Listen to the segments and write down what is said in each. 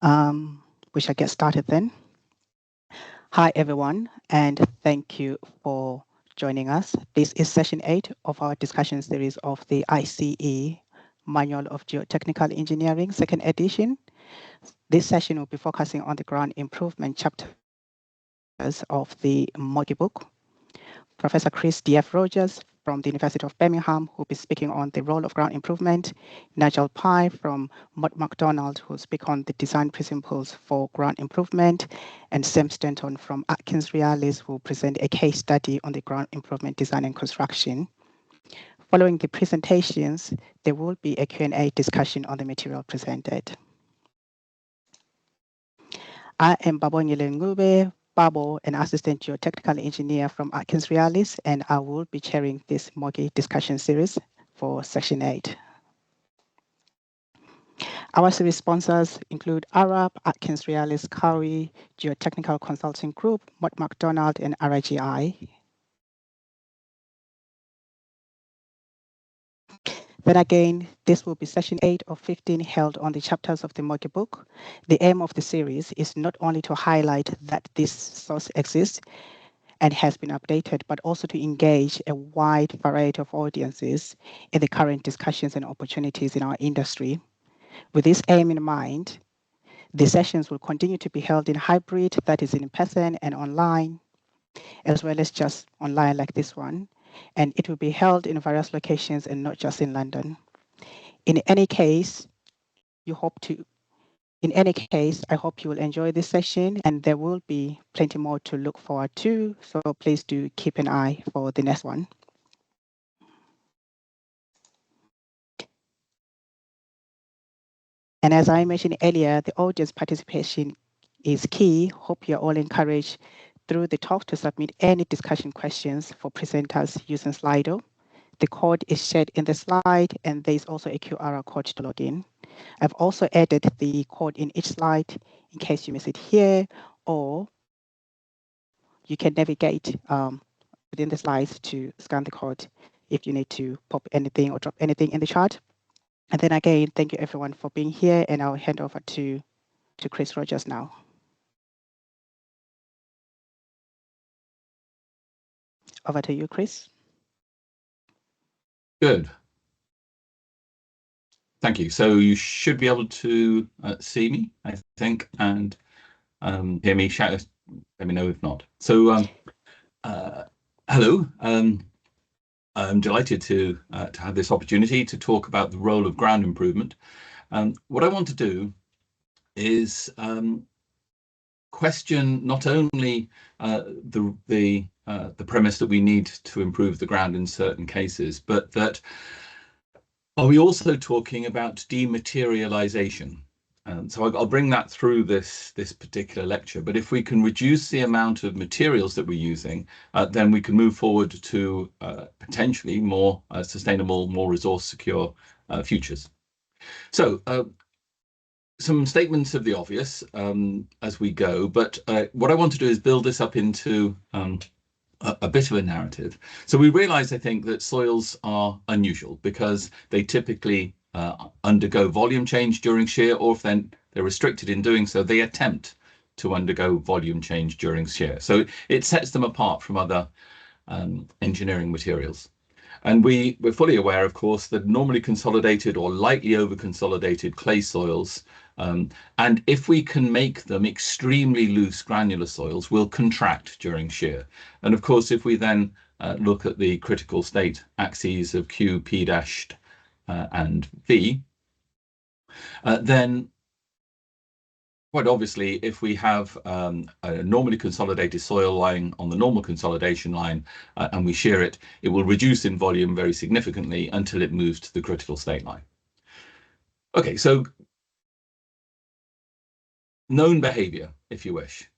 We shall get started then. Hi, everyone, and thank you for joining us. This is session 8 of our discussion series of the ICE Manual of Geotechnical Engineering, second edition. This session will be focusing on the ground improvement chapters of the MOGE book. Professor Chris D.F. Rogers from the University of Birmingham, who will be speaking on the role of ground improvement. Nigel Pye from Mott MacDonald, who will speak on the design principles for ground improvement. And Sam Stanton from Atkins Realis, who will present a case study on the ground improvement design and construction. Following the presentations, there will be a Q&A discussion on the material presented. I am Babonyele Ngube, Babo, an assistant geotechnical engineer from Atkins Realis, and I will be chairing this MOGE discussion series for Section 8. Our series sponsors include Arab, Atkins Realis, Cowie, Geotechnical Consulting Group, Mott MacDonald, and RIGI. Then again, this will be session 8 of 15 held on the chapters of the MOGE book. The aim of the series is not only to highlight that this source exists and has been updated, but also to engage a wide variety of audiences in the current discussions and opportunities in our industry. With this aim in mind, the sessions will continue to be held in hybrid, that is in person and online, as well as just online like this one. And it will be held in various locations and not just in London. In any case, I hope you will enjoy this session, and there will be plenty more to look forward to. So please do keep an eye for the next one. And as I mentioned earlier, the audience participation is key. Hope you're all encouraged through the talk to submit any discussion questions for presenters using Slido. The code is shared in the slide, and there's also a QR code to log in. I've also added the code in each slide in case you miss it here, or you can navigate within the slides to scan the code if you need to pop anything or drop anything in the chat. And then again, thank you everyone for being here, and I'll hand over to Chris Rogers now. Over to you, Chris. Good. Thank you. So you should be able to see me, I think, and hear me. Shout, let me know if not. So hello. I'm delighted to have this opportunity to talk about the role of ground improvement. What I want to do is question not only the premise that we need to improve the ground in certain cases, but that are we also talking about dematerialization? So I'll bring that through this particular lecture. But if we can reduce the amount of materials that we're using, then we can move forward to potentially more sustainable, more resource secure futures. So some statements of the obvious as we go. But what I want to do is build this up into a bit of a narrative. So we realize, I think, that soils are unusual because they typically undergo volume change during shear, or if then they're restricted in doing so, they attempt to undergo volume change during shear. So it sets them apart from other engineering materials. And we're fully aware, of course, that normally consolidated or lightly over-consolidated clay soils, and if we can make them extremely loose granular soils, will contract during shear. And of course, if we then look at the critical state axes of Q, P dashed, and V, then quite obviously, if we have a normally consolidated soil lying on the normal consolidation line and we shear it, it will reduce in volume very significantly until it moves to the critical state line. Okay, so known behavior, if you wish.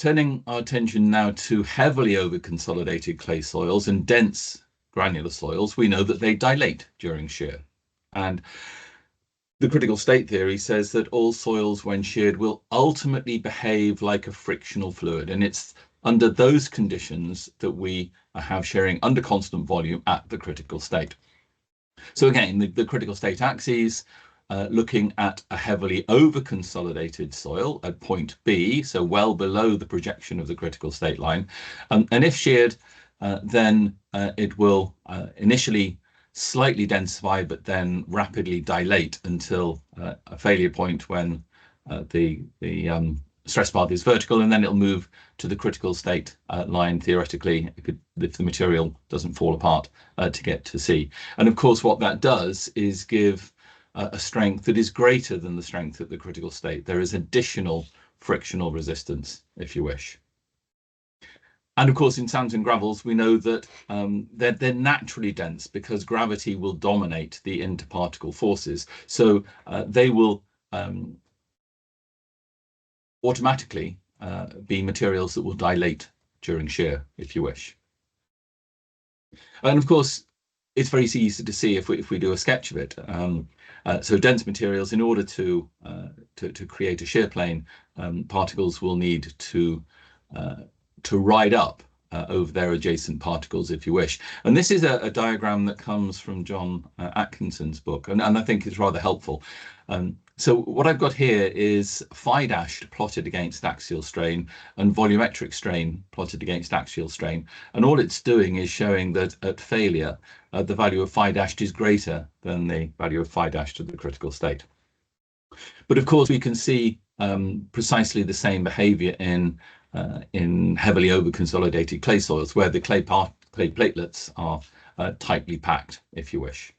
Turning our attention now to heavily over-consolidated clay soils and dense granular soils, we know that they dilate during shear. And the critical state theory says that all soils, when sheared, will ultimately behave like a frictional fluid. And it's under those conditions that we have shearing under constant volume at the critical state. So again, the critical state axes looking at a heavily over-consolidated soil at point B, so well below the projection of the critical state line. And if sheared, then it will initially slightly densify, but then rapidly dilate until a failure point when the stress path is vertical, and then it'll move to the critical state line, theoretically, if the material doesn't fall apart, to get to C. And of course, what that does is give a strength that is greater than the strength at the critical state. There is additional frictional resistance, if you wish. And of course, in sands and gravels, we know that they're naturally dense because gravity will dominate the interparticle forces. So they will automatically be materials that will dilate during shear, if you wish. And of course, it's very easy to see if we do a sketch of it. So dense materials, in order to create a shear plane, particles will need to ride up over their adjacent particles, if you wish. And this is a diagram that comes from John Atkinson's book, and I think it's rather helpful. So what I've got here is phi dashed plotted against axial strain and volumetric strain plotted against axial strain. And all it's doing is showing that at failure, the value of phi dashed is greater than the value of phi dashed at the critical state. But of course, we can see precisely the same behavior in heavily over-consolidated clay soils, where the clay platelets are tightly packed, if you wish.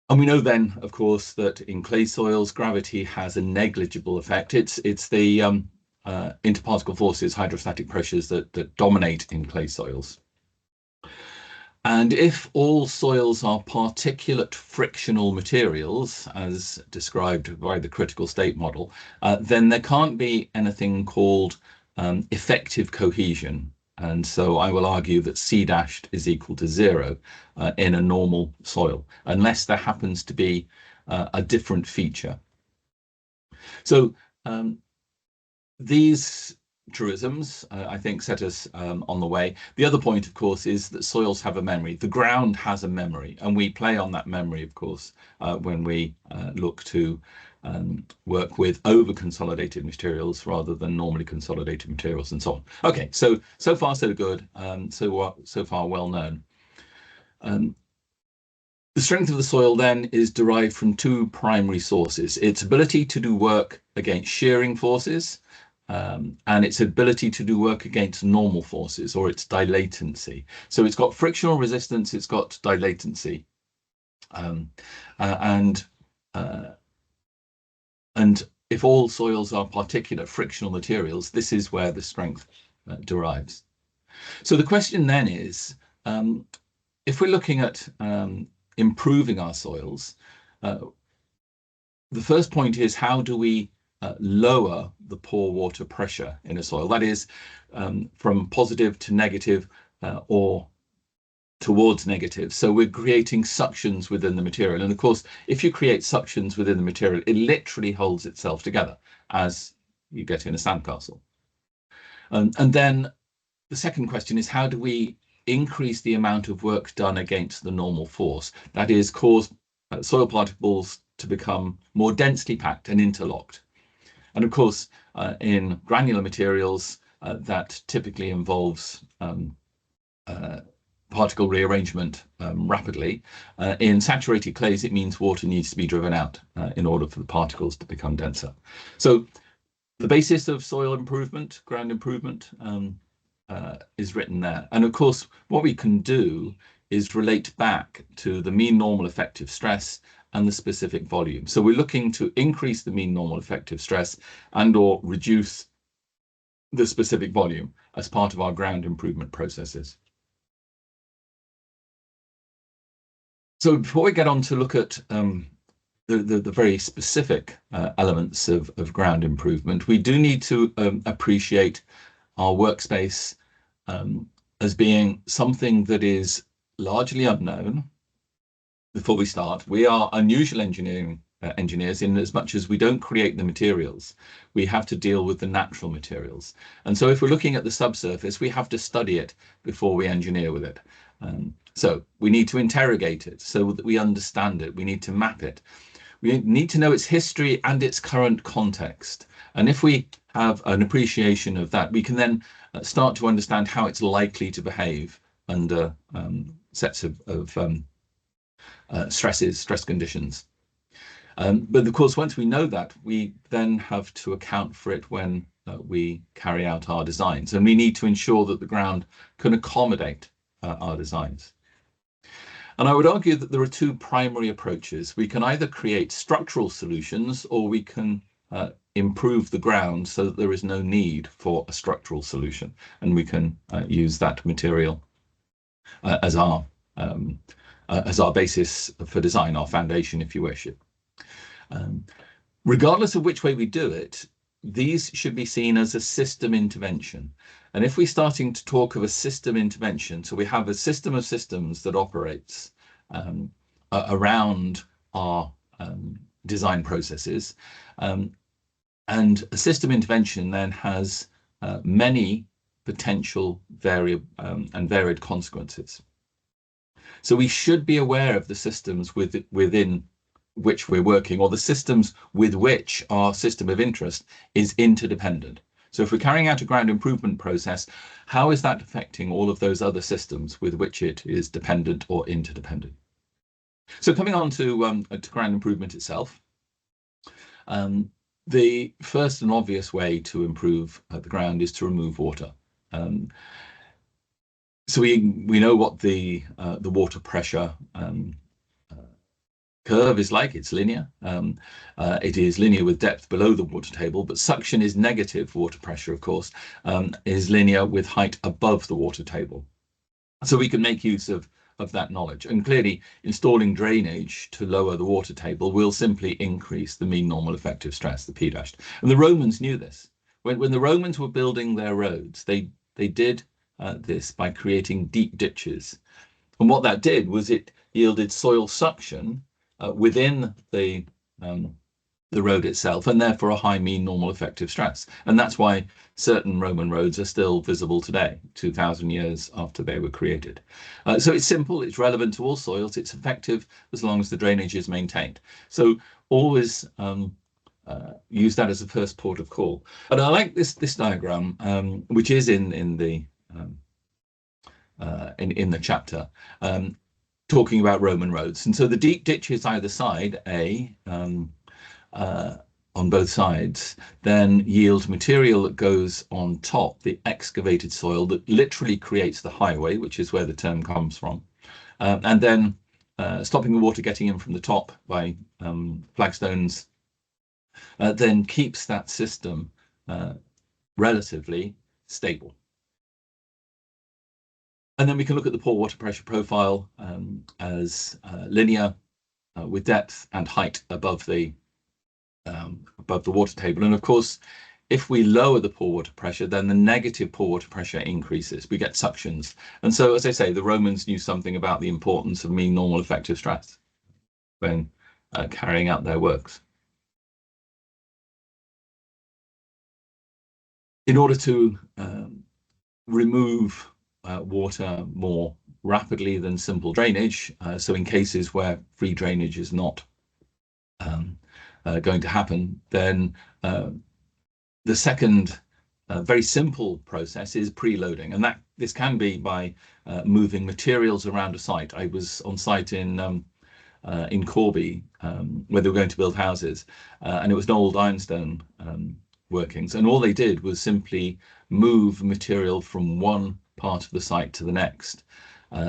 And we know then, of course, that in clay soils, gravity has a negligible effect. It's the interparticle forces, hydrostatic pressures that dominate in clay soils. And if all soils are particulate frictional materials, as described by the critical state model, then there can't be anything called effective cohesion. And so I will argue that C dashed is equal to 0 in a normal soil, unless there happens to be a different feature. So these truisms, I think, set us on the way. The other point, of course, is that soils have a memory. The ground has a memory, and we play on that memory, of course, when we look to work with over-consolidated materials rather than normally consolidated materials and so on. Okay, so far so good, so far well known. The strength of the soil then is derived from two primary sources: its ability to do work against shearing forces, and its ability to do work against normal forces, or its dilatancy. So it's got frictional resistance, it's got dilatancy, and if all soils are particular frictional materials, this is where the strength derives. So the question then is, if we're looking at improving our soils, the first point is, how do we lower the pore water pressure in a soil? That is, from positive to negative or towards negative. So we're creating suctions within the material. And of course, if you create suctions within the material, it literally holds itself together, as you get in a sandcastle. And then the second question is, how do we increase the amount of work done against the normal force? That is, cause soil particles to become more densely packed and interlocked. And of course, in granular materials, that typically involves particle rearrangement rapidly. In saturated clays, it means water needs to be driven out in order for the particles to become denser. So the basis of soil improvement, ground improvement, is written there. And of course, what we can do is relate back to the mean normal effective stress and the specific volume. So we're looking to increase the mean normal effective stress and or reduce the specific volume as part of our ground improvement processes. So before we get on to look at the very specific elements of ground improvement, we do need to appreciate our workspace as being something that is largely unknown. Before we start, we are unusual engineers in as much as we don't create the materials. We have to deal with the natural materials. And so if we're looking at the subsurface, we have to study it before we engineer with it. So we need to interrogate it so that we understand it. We need to map it. We need to know its history and its current context. And if we have an appreciation of that, we can then start to understand how it's likely to behave under sets of stress conditions. But of course, once we know that, we then have to account for it when we carry out our designs. And we need to ensure that the ground can accommodate our designs. And I would argue that there are two primary approaches. We can either create structural solutions, or we can improve the ground so that there is no need for a structural solution, and we can use that material as our basis for design, our foundation, if you wish. Regardless of which way we do it, these should be seen as a system intervention. And if we're starting to talk of a system intervention, so we have a system of systems that operates around our design processes, and a system intervention then has many potential varied consequences. So we should be aware of the systems within which we're working, or the systems with which our system of interest is interdependent. So if we're carrying out a ground improvement process, how is that affecting all of those other systems with which it is dependent or interdependent? So coming on to ground improvement itself, the first and obvious way to improve the ground is to remove water. So we know what the water pressure curve is like. It's linear. It is linear with depth below the water table, but suction is negative water pressure, of course, is linear with height above the water table. So we can make use of that knowledge. And clearly, installing drainage to lower the water table will simply increase the mean normal effective stress, the P dash. And the Romans knew this. When the Romans were building their roads, they did this by creating deep ditches. And what that did was it yielded soil suction within the road itself, and therefore a high mean normal effective stress. And that's why certain Roman roads are still visible today, 2,000 years after they were created. So it's simple, it's relevant to all soils, it's effective as long as the drainage is maintained. So always use that as a first port of call. But I like this diagram, which is in the chapter, talking about Roman roads. And so the deep ditches either side, on both sides, then yield material that goes on top, the excavated soil that literally creates the highway, which is where the term comes from. And then stopping the water getting in from the top by flagstones then keeps that system relatively stable. And then we can look at the pore water pressure profile as linear with depth and height above the water table. And of course, if we lower the pore water pressure, then the negative pore water pressure increases. We get suctions. And so, as I say, the Romans knew something about the importance of mean normal effective stress when carrying out their works. In order to remove water more rapidly than simple drainage, so in cases where free drainage is not going to happen, then the second very simple process is preloading, and this can be by moving materials around a site. I was on site in Corby where they were going to build houses, and it was an old ironstone workings, and all they did was simply move material from one part of the site to the next,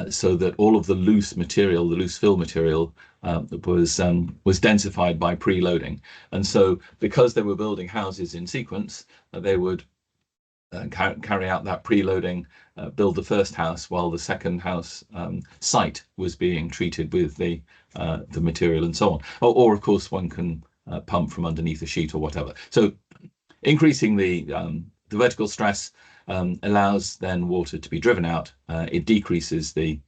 so that all of the loose material, the loose fill material, was densified by preloading. And so because they were building houses in sequence, they would carry out that preloading, build the first house while the second house site was being treated with the material and so on. Or of course one can pump from underneath a sheet or whatever. So increasing the vertical stress allows then water to be driven out. It decreases the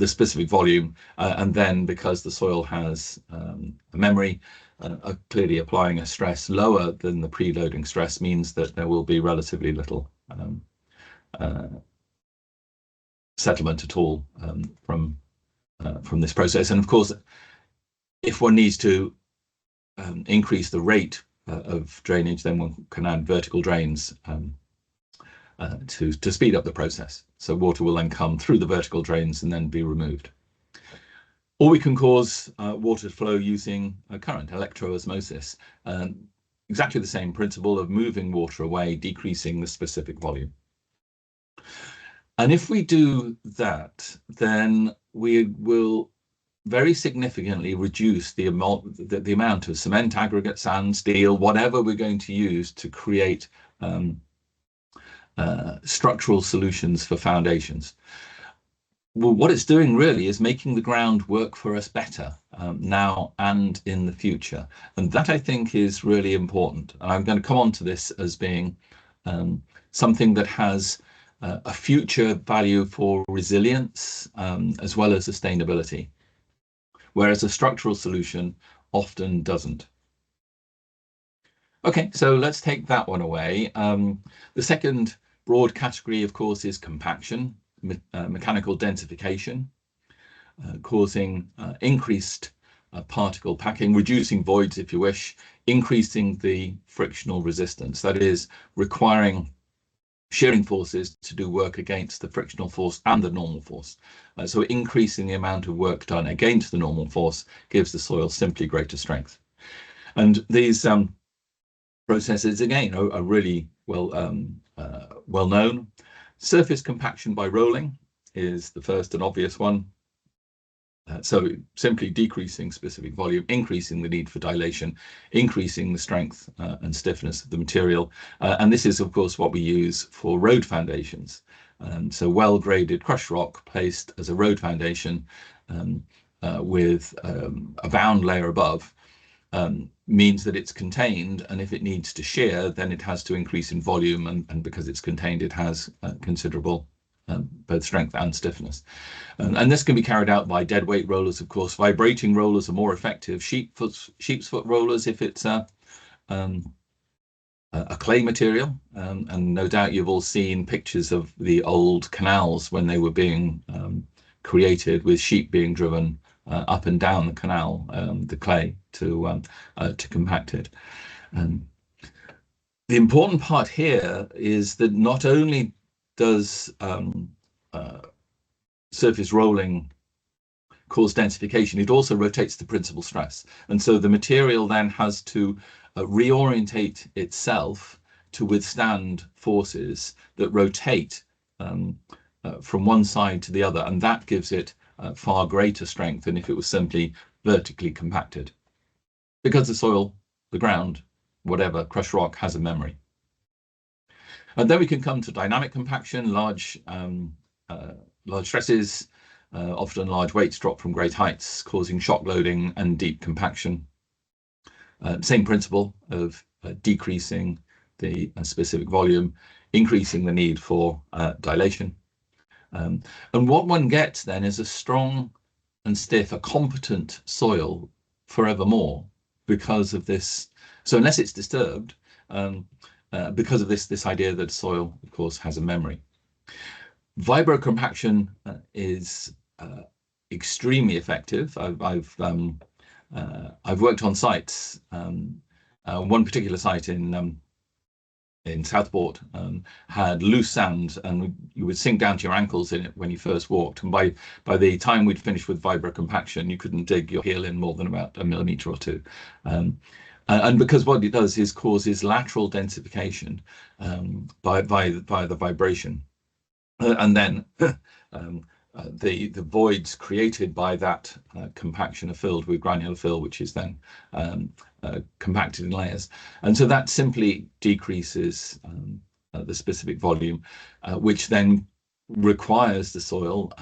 specific volume, and then because the soil has a memory, clearly applying a stress lower than the preloading stress means that there will be relatively little settlement at all from this process. And of course, if one needs to increase the rate of drainage, then one can add vertical drains to speed up the process. So water will then come through the vertical drains and then be removed. Or we can cause water flow using current, electroosmosis. Exactly the same principle of moving water away, decreasing the specific volume. And if we do that, then we will very significantly reduce the amount of cement, aggregate, sand, steel, whatever we're going to use to create structural solutions for foundations. Well, what it's doing really is making the ground work for us better now and in the future. And that, I think, is really important. And I'm going to come on to this as being something that has a future value for resilience as well as sustainability, whereas a structural solution often doesn't. Okay, so let's take that one away. The second broad category, of course, is compaction. Mechanical densification, causing increased particle packing, reducing voids if you wish, increasing the frictional resistance, that is requiring shearing forces to do work against the frictional force and the normal force. So increasing the amount of work done against the normal force gives the soil simply greater strength. And these processes, again, are really well known. Surface compaction by rolling is the first and obvious one. So simply decreasing specific volume, increasing the need for dilation, increasing the strength and stiffness of the material. And this is, of course, what we use for road foundations. So well-graded crushed rock placed as a road foundation with a bound layer above means that it's contained, and if it needs to shear, then it has to increase in volume, and because it's contained, it has considerable both strength and stiffness. And this can be carried out by dead weight rollers, of course. Vibrating rollers are more effective. Sheep's foot rollers, if it's a clay material, and no doubt you've all seen pictures of the old canals when they were being created, with sheep being driven up and down the canal, the clay, to compact it. The important part here is that not only does surface rolling cause densification, it also rotates the principal stress. And so the material then has to reorientate itself to withstand forces that rotate from one side to the other, and that gives it far greater strength than if it was simply vertically compacted. Because the soil, the ground, whatever, crushed rock has a memory. And then we can come to dynamic compaction, large stresses, often large weights drop from great heights, causing shock loading and deep compaction. Same principle of decreasing the specific volume, increasing the need for dilation. And what one gets then is a strong and stiff, a competent soil forevermore because of this. So unless it's disturbed, because of this idea that soil, of course, has a memory. Vibrocompaction is extremely effective. I've worked on sites. One particular site in Southport had loose sand, and you would sink down to your ankles in it when you first walked. And by the time we'd finished with vibrocompaction, you couldn't dig your heel in more than about 1 millimeter or 2. And because what it does is causes lateral densification by the vibration, and then the voids created by that compaction are filled with granular fill, which is then compacted in layers. And so that simply decreases the specific volume, which then requires the soil,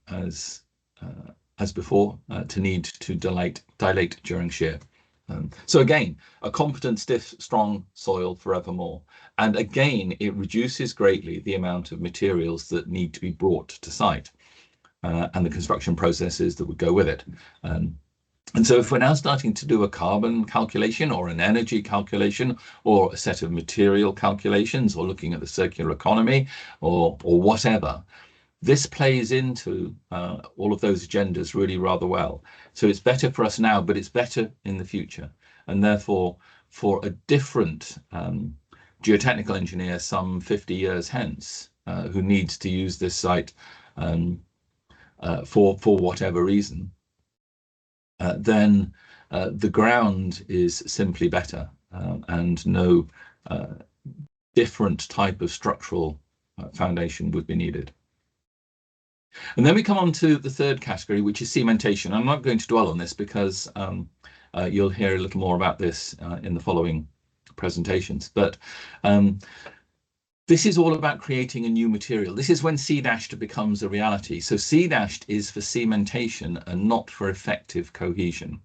as before, to need to dilate during shear. So again, a competent, stiff, strong soil forevermore. And again, it reduces greatly the amount of materials that need to be brought to site and the construction processes that would go with it. And so if we're now starting to do a carbon calculation or an energy calculation or a set of material calculations or looking at the circular economy or whatever, this plays into all of those agendas really rather well. So it's better for us now, but it's better in the future. And therefore, for a different geotechnical engineer some 50 years hence, who needs to use this site for whatever reason, then the ground is simply better, and no different type of structural foundation would be needed. And then we come on to the third category, which is cementation. I'm not going to dwell on this because you'll hear a little more about this in the following presentations. But this is all about creating a new material. This is when C-dashed becomes a reality. So C-dashed is for cementation and not for effective cohesion.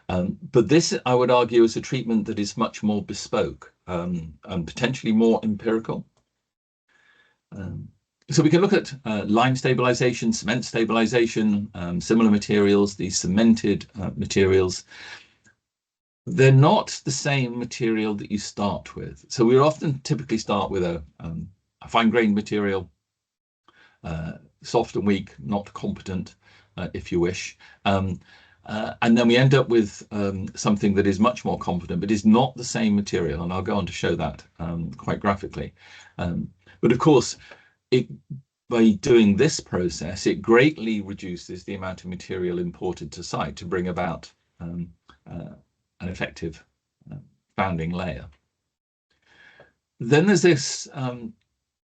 But this, I would argue, is a treatment that is much more bespoke and potentially more empirical. So we can look at lime stabilization, cement stabilization, similar materials, these cemented materials. They're not the same material that you start with. So we often typically start with a fine-grained material, soft and weak, not competent, if you wish. And then we end up with something that is much more competent, but is not the same material. And I'll go on to show that quite graphically. But of course, by doing this process, it greatly reduces the amount of material imported to site to bring about an effective founding layer. Then there's this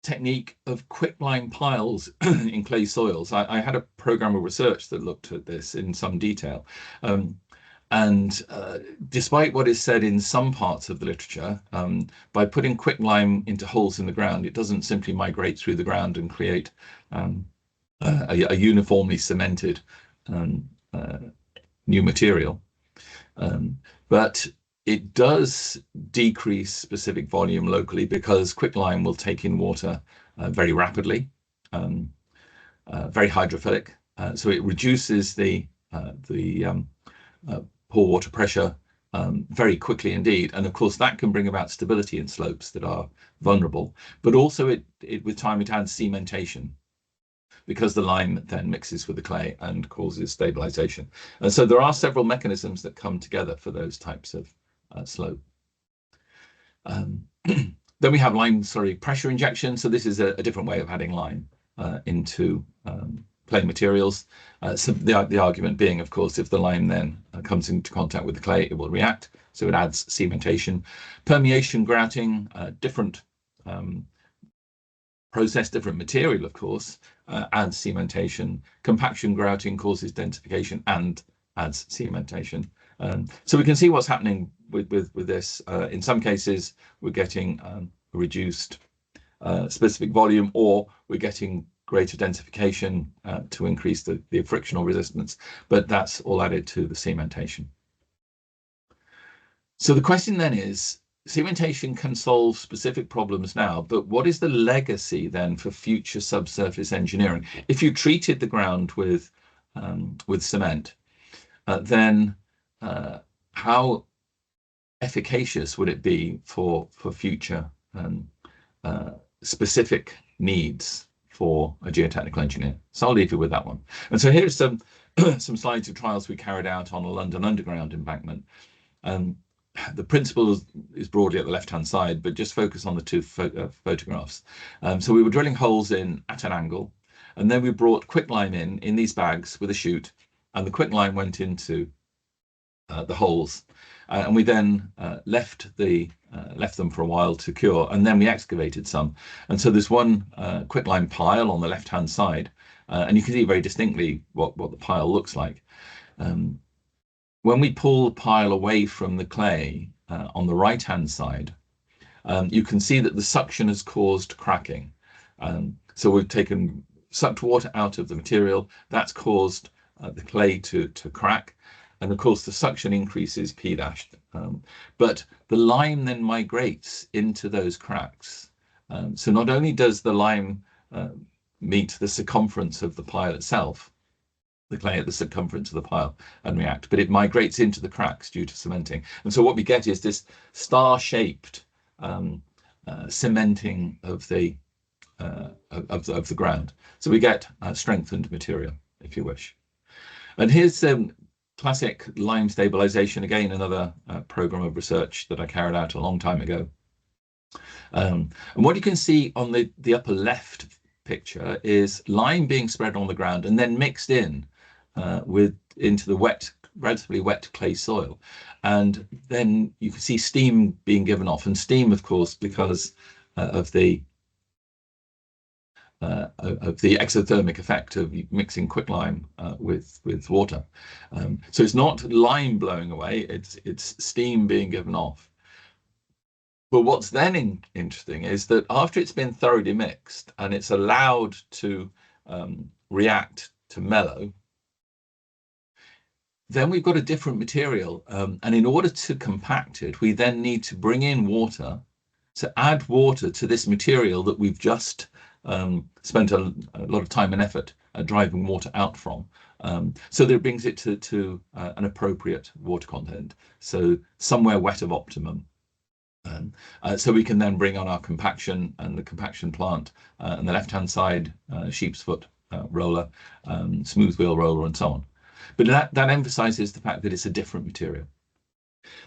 technique of quicklime piles in clay soils. I had a program of research that looked at this in some detail. And despite what is said in some parts of the literature, by putting quicklime into holes in the ground, it doesn't simply migrate through the ground and create a uniformly cemented new material. But it does decrease specific volume locally because quicklime will take in water very rapidly, very hydrophilic. So it reduces the poor water pressure very quickly indeed. And of course, that can bring about stability in slopes that are vulnerable. But also with time, it adds cementation because the lime then mixes with the clay and causes stabilization. And so there are several mechanisms that come together for those types of slope. Then we have lime, pressure injection. So this is a different way of adding lime into clay materials. So the argument being, of course, if the lime then comes into contact with the clay, it will react. So it adds cementation. Permeation grouting, different process, different material, of course, adds cementation. Compaction grouting causes densification and adds cementation. So we can see what's happening with this. In some cases, we're getting reduced specific volume, or we're getting greater densification to increase the frictional resistance, but that's all added to the cementation. So the question then is, cementation can solve specific problems now, but what is the legacy then for future subsurface engineering? If you treated the ground with cement, then how efficacious would it be for future specific needs for a geotechnical engineer? So I'll leave you with that one. And so here's some slides of trials we carried out on a London Underground embankment. The principle is broadly at the left-hand side, but just focus on the two photographs. So we were drilling holes in at an angle, and then we brought quicklime in these bags with a chute, and the quicklime went into the holes, and we then left them for a while to cure, and then we excavated some. And so there's one quicklime pile on the left-hand side, and you can see very distinctly what the pile looks like. When we pull the pile away from the clay on the right-hand side, you can see that the suction has caused cracking. So we've sucked water out of the material. That's caused the clay to crack. And of course, the suction increases P-dashed. But the lime then migrates into those cracks. So not only does the lime meet the circumference of the pile itself, the clay at the circumference of the pile, and react, but it migrates into the cracks due to cementing. And so what we get is this star-shaped cementing of the of the ground. So we get strengthened material, if you wish. And here's classic lime stabilization, again, another program of research that I carried out a long time ago. And what you can see on the upper left picture is lime being spread on the ground and then mixed in into the relatively wet clay soil. And then you can see steam being given off, and steam, of course, because of the exothermic effect of mixing quicklime with water. So it's not lime blowing away, it's steam being given off. But what's then interesting is that after it's been thoroughly mixed and it's allowed to react to mellow, then we've got a different material. And in order to compact it, we then need to bring in water to add water to this material that we've just spent a lot of time and effort driving water out from, so that it brings it to an appropriate water content, so somewhere wet of optimum. So we can then bring on our compaction and the compaction plant, and the left-hand side sheep's foot roller, smooth wheel roller, and so on. But that emphasizes the fact that it's a different material.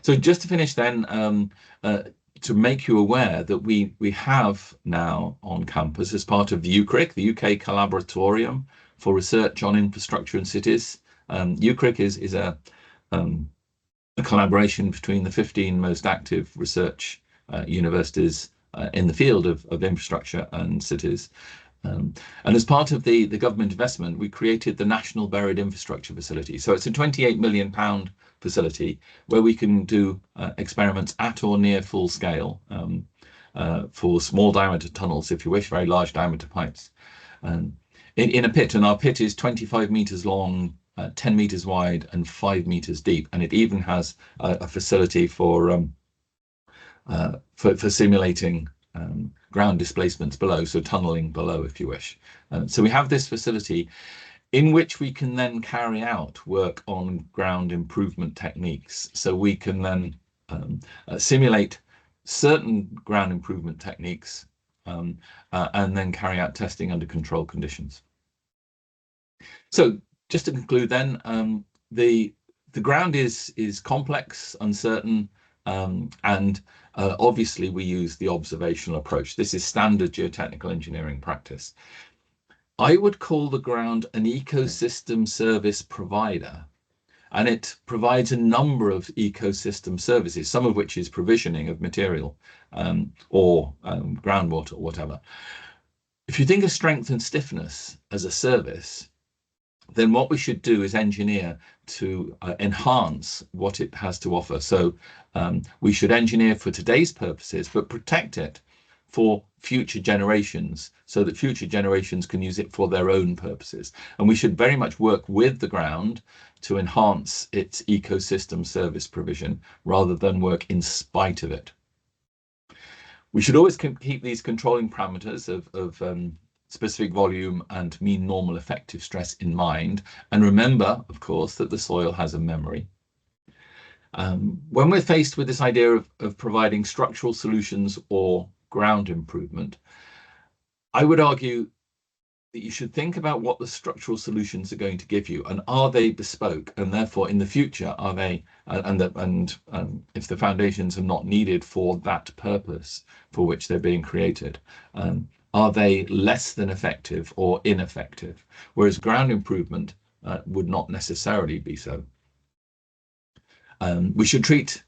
So just to finish then, to make you aware that we have now on campus, as part of the UCRIC, the UK Collaboratorium for Research on Infrastructure and Cities. UCRIC is a collaboration between the 15 most active research universities in the field of infrastructure and cities. And as part of the government investment, we created the National Buried Infrastructure Facility. So it's a £28 million facility where we can do experiments at or near full scale for small diameter tunnels, if you wish, very large diameter pipes. In a pit, and our pit is 25 meters long, 10 meters wide, and 5 meters deep. And it even has a facility for simulating ground displacements below, so tunneling below, if you wish. So we have this facility in which we can then carry out work on ground improvement techniques. So we can then simulate certain ground improvement techniques and then carry out testing under controlled conditions. So just to conclude then, the ground is complex, uncertain, and obviously we use the observational approach. This is standard geotechnical engineering practice. I would call the ground an ecosystem service provider, and it provides a number of ecosystem services, some of which is provisioning of material or groundwater or whatever. If you think of strength and stiffness as a service, then what we should do is engineer to enhance what it has to offer. So we should engineer for today's purposes, but protect it for future generations, so that future generations can use it for their own purposes. And we should very much work with the ground to enhance its ecosystem service provision rather than work in spite of it. We should always keep these controlling parameters of specific volume and mean normal effective stress in mind, and remember, of course, that the soil has a memory. When we're faced with this idea of providing structural solutions or ground improvement, I would argue that you should think about what the structural solutions are going to give you, and are they bespoke, and therefore in the future are they, and if the foundations are not needed for that purpose for which they're being created, are they less than effective or ineffective? Whereas ground improvement would not necessarily be so. We should treat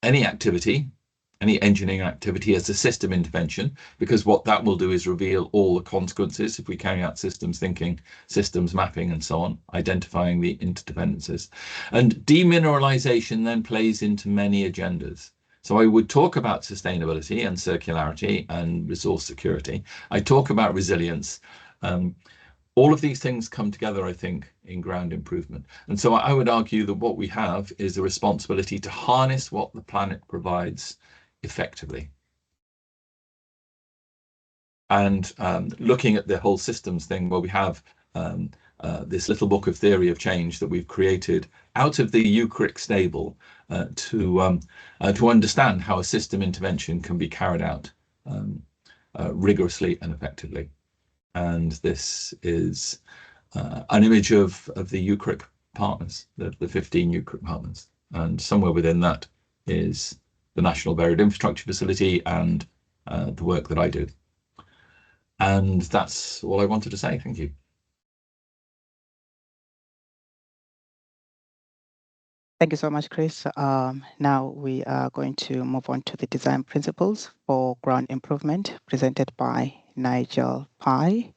any engineering activity as a system intervention, because what that will do is reveal all the consequences if we carry out systems thinking, systems mapping, and so on, identifying the interdependencies. And demineralization then plays into many agendas. So I would talk about sustainability and circularity and resource security. I talk about resilience. All of these things come together, I think, in ground improvement. And so I would argue that what we have is a responsibility to harness what the planet provides effectively. And looking at the whole systems thing, where we have this little book of theory of change that we've created out of the UCRIC stable to understand how a system intervention can be carried out rigorously and effectively. And this is an image of the UCRIC partners, the 15 UCRIC partners. And somewhere within that is the National Buried Infrastructure Facility and the work that I do. And that's all I wanted to say. Thank you. Thank you so much, Chris. Now we are going to move on to the design principles for ground improvement presented by Nigel Pye.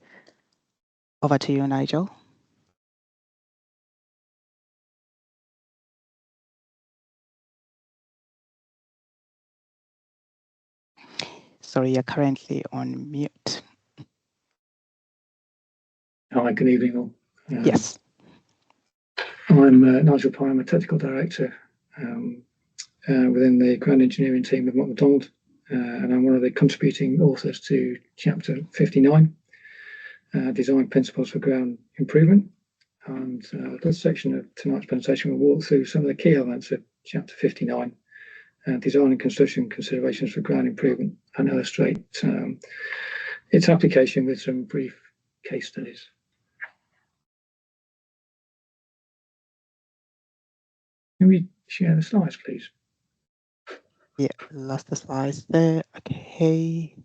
Over to you, Nigel. Sorry, you're currently on mute. Hi, good evening all. Yes. I'm Nigel Pye. I'm a technical director within the ground engineering team of McDonald, and I'm one of the contributing authors to Chapter 59, Design Principles for Ground Improvement. And this section of tonight's presentation will walk through some of the key elements of Chapter 59, Design and Construction Considerations for Ground Improvement, and illustrate its application with some brief case studies. Can we share the slides, please? Yeah, lost the slides there. Okay.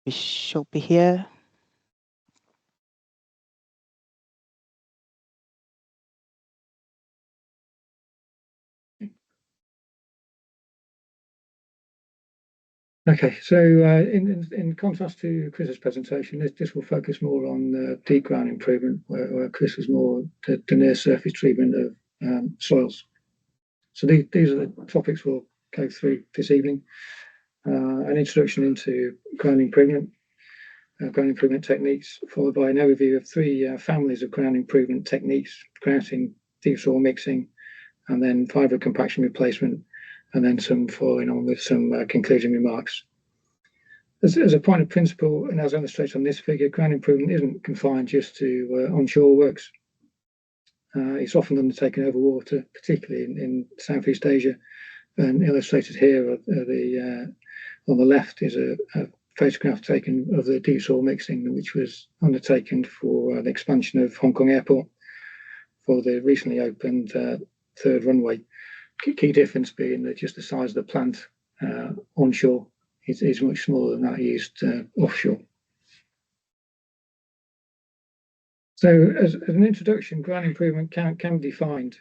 We should be here. Okay, so in contrast to Chris's presentation, this will focus more on deep ground improvement, where Chris was more the near surface treatment of soils. So these are the topics we'll go through this evening. An introduction into ground improvement techniques, followed by an overview of three families of ground improvement techniques: grouting, deep soil mixing, and then fibre compaction replacement, and then some following on with some concluding remarks. As a point of principle, and as illustrated on this figure, ground improvement isn't confined just to onshore works. It's often undertaken over water, particularly in Southeast Asia. And illustrated here on the left is a photograph taken of the deep soil mixing, which was undertaken for the expansion of Hong Kong Airport for the recently opened third runway. Key difference being that just the size of the plant onshore is much smaller than that used offshore. So as an introduction, ground improvement can be defined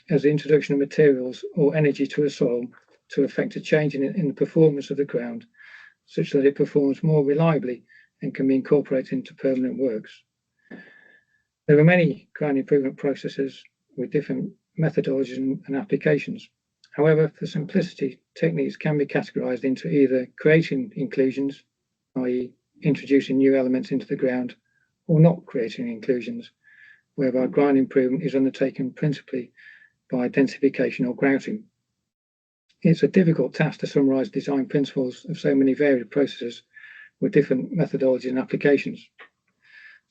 as the introduction of materials or energy to a soil to effect a change in the performance of the ground, such that it performs more reliably and can be incorporated into permanent works. There are many ground improvement processes with different methodologies and applications. However, for simplicity, techniques can be categorized into either creating inclusions, i.e. introducing new elements into the ground, or not creating inclusions, whereby ground improvement is undertaken principally by densification or grouting. It's a difficult task to summarize design principles of so many varied processes with different methodologies and applications.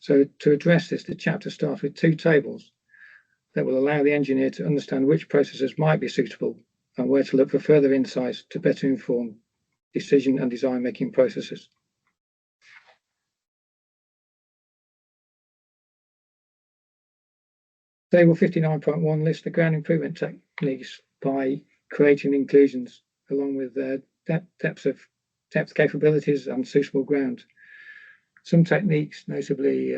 So to address this, the chapter starts with two tables that will allow the engineer to understand which processes might be suitable and where to look for further insights to better inform decision and design making processes. Table 59.1 lists the ground improvement techniques by creating inclusions, along with depth capabilities and suitable ground. Some techniques, notably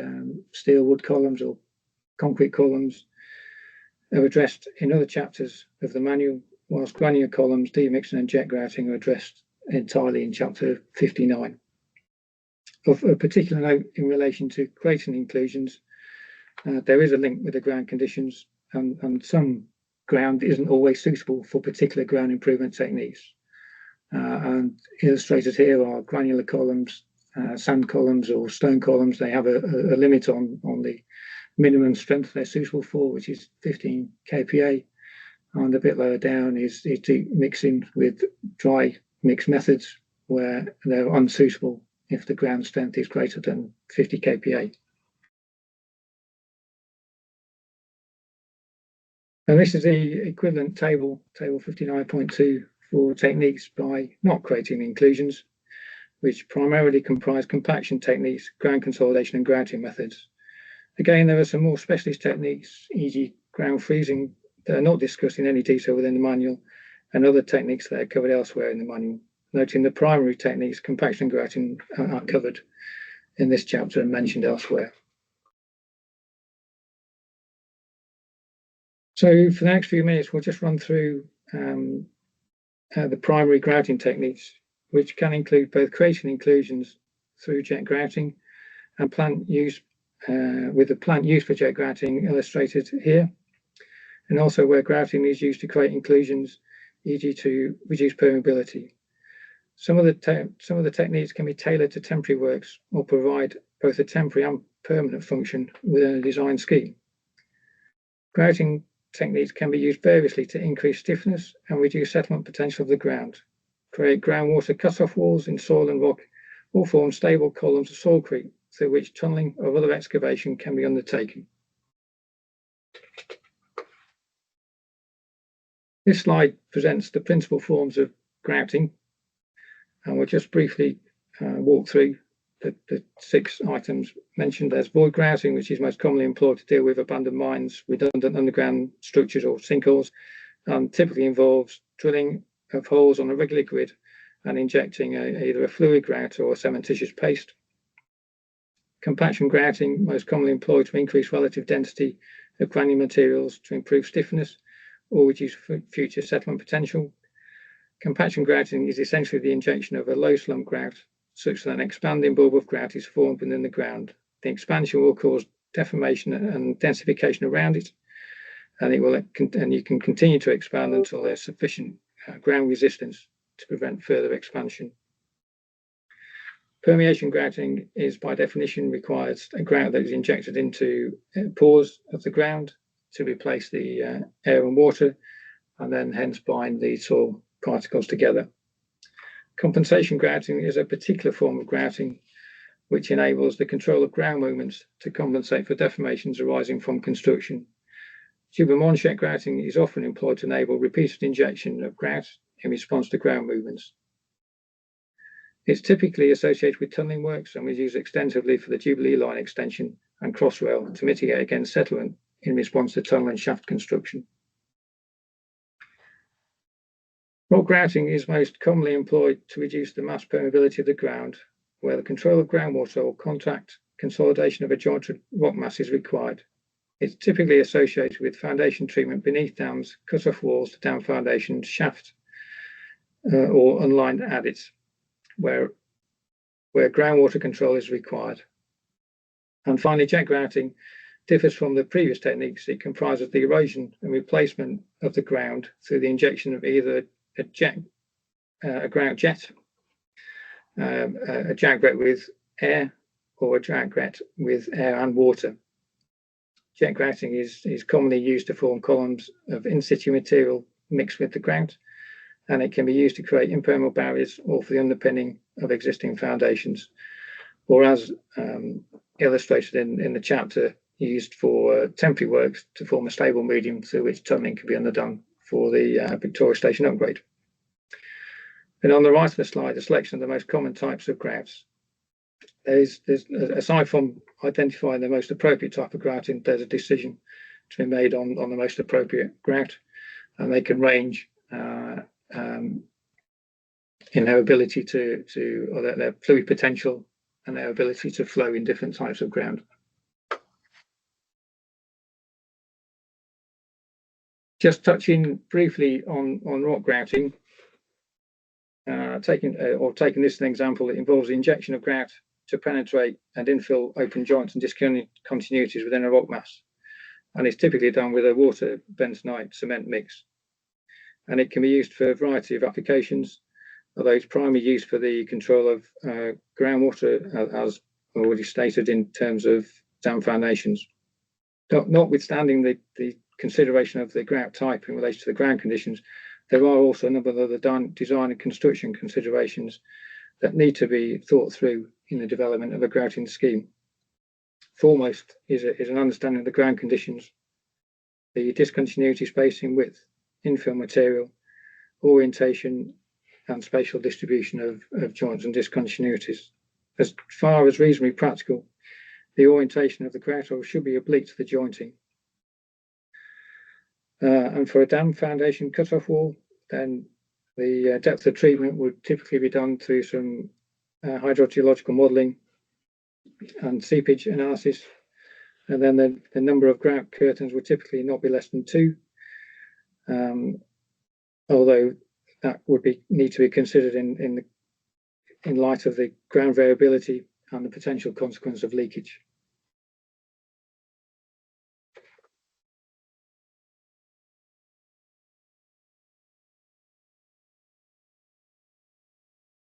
steel wood columns or concrete columns, are addressed in other chapters of the manual, whilst granular columns, demixing and jet grouting are addressed entirely in chapter 59. Of a particular note in relation to creating inclusions, there is a link with the ground conditions, and some ground isn't always suitable for particular ground improvement techniques. And illustrated here are granular columns, sand columns or stone columns. They have a limit on the minimum strength they're suitable for, which is 15 kPa. And a bit lower down is deep mixing with dry mix methods, where they're unsuitable if the ground strength is greater than 50 kPa. And this is the equivalent table 59.2, for techniques by not creating inclusions, which primarily comprise compaction techniques, ground consolidation, and grouting methods. Again, there are some more specialist techniques, e.g. ground freezing, that are not discussed in any detail within the manual, and other techniques that are covered elsewhere in the manual. Noting the primary techniques, compaction and grouting, are covered in this chapter and mentioned elsewhere. So for the next few minutes, we'll just run through the primary grouting techniques, which can include both creating inclusions through jet grouting and plant use, with the plant use for jet grouting illustrated here, and also where grouting is used to create inclusions, e.g. to reduce permeability. Some of the techniques can be tailored to temporary works or provide both a temporary and permanent function within a design scheme. Grouting techniques can be used variously to increase stiffness and reduce settlement potential of the ground, create groundwater cut-off walls in soil and rock, or form stable columns of soil creep through which tunnelling or other excavation can be undertaken. This slide presents the principal forms of grouting, and we'll just briefly walk through the 6 items mentioned. There's void grouting, which is most commonly employed to deal with abandoned mines, redundant underground structures or sinkholes, and typically involves drilling of holes on a regular grid and injecting either a fluid grout or a cementitious paste. Compaction grouting, most commonly employed to increase relative density of granular materials to improve stiffness or reduce future settlement potential. Compaction grouting is essentially the injection of a low slump grout such that an expanding bulb of grout is formed within the ground. The expansion will cause deformation and densification around it, and you can continue to expand until there's sufficient ground resistance to prevent further expansion. Permeation grouting is by definition requires a grout that is injected into pores of the ground to replace the air and water, and then hence bind the soil particles together. Compensation grouting is a particular form of grouting which enables the control of ground movements to compensate for deformations arising from construction. Tube-and-Monchette grouting is often employed to enable repeated injection of grout in response to ground movements. It's typically associated with tunnelling works and was used extensively for the Jubilee Line extension and Crossrail to mitigate against settlement in response to tunnel and shaft construction. Rock grouting is most commonly employed to reduce the mass permeability of the ground, where the control of groundwater or contact consolidation of a jointed rock mass is required. It's typically associated with foundation treatment beneath dams, cut-off walls to dam foundations, shaft or unlined adits, where groundwater control is required. And finally, jet grouting differs from the previous techniques. It comprises the erosion and replacement of the ground through the injection of either a grout jet, a jet grouting with air, or a jet grouting with air and water. Jet grouting is commonly used to form columns of in-situ material mixed with the grout, and it can be used to create impermeable barriers or for the underpinning of existing foundations, or as illustrated in the chapter, used for temporary works to form a stable medium through which tunnelling can be underdone for the Victoria Station upgrade. And on the right of the slide, a selection of the most common types of grouts. There's aside from identifying the most appropriate type of grouting, there's a decision to be made on the most appropriate grout, and they can range in their ability or their fluid potential and their ability to flow in different types of ground. Just touching briefly on rock grouting, taking this as an example, it involves the injection of grout to penetrate and infill open joints and discontinuities within a rock mass, and it's typically done with a water bentonite cement mix. And it can be used for a variety of applications, although it's primarily used for the control of groundwater, as already stated in terms of dam foundations. Notwithstanding the consideration of the grout type in relation to the ground conditions, there are also a number of other design and construction considerations that need to be thought through in the development of a grouting scheme. Foremost is an understanding of the ground conditions, the discontinuity, spacing, width, infill material, orientation and spatial distribution of joints and discontinuities. As far as reasonably practical, the orientation of the grout hole should be oblique to the jointing. And for a dam foundation cut-off wall, then the depth of treatment would typically be done through some hydrogeological modelling and seepage analysis. And then the number of grout curtains would typically not be less than 2, although that would need to be considered in light of the ground variability and the potential consequence of leakage.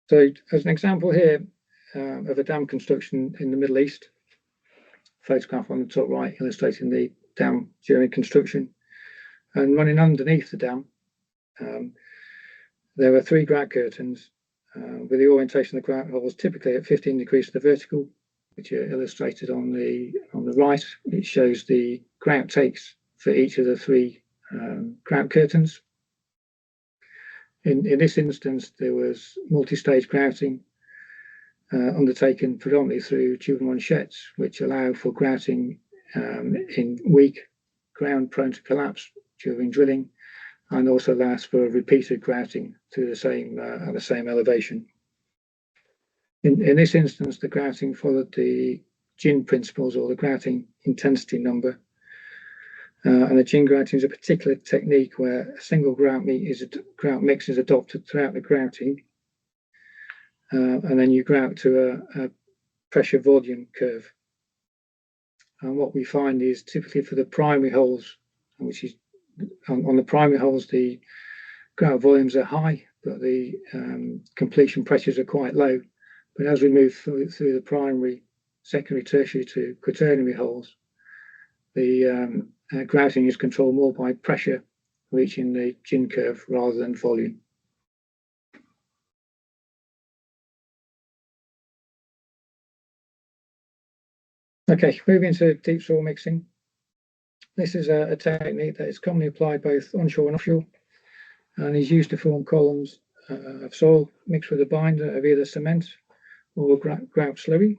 So as an example here of a dam construction in the Middle East, photograph on the top right illustrating the dam during construction, and running underneath the dam, there were 3 grout curtains with the orientation of the grout holes typically at 15 degrees to the vertical, which are illustrated on the right. It shows the grout takes for each of the 3 grout curtains. In this instance, there was multi-stage grouting undertaken predominantly through tube and manchettes, which allow for grouting in weak ground prone to collapse during drilling, and also allows for repeated grouting through the same at the same elevation. In this instance, the grouting followed the GIN principles, or the grouting intensity number. And the GIN grouting is a particular technique where a single grout mix is adopted throughout the grouting, and then you grout to a pressure volume curve. And what we find is typically for the primary holes, which is on the primary holes, the grout volumes are high, but the completion pressures are quite low. But as we move through the primary, secondary, tertiary to quaternary holes, the grouting is controlled more by pressure reaching the GIN curve rather than volume. Okay, moving to deep soil mixing. This is a technique that is commonly applied both onshore and offshore, and is used to form columns of soil mixed with a binder of either cement or grout slurry.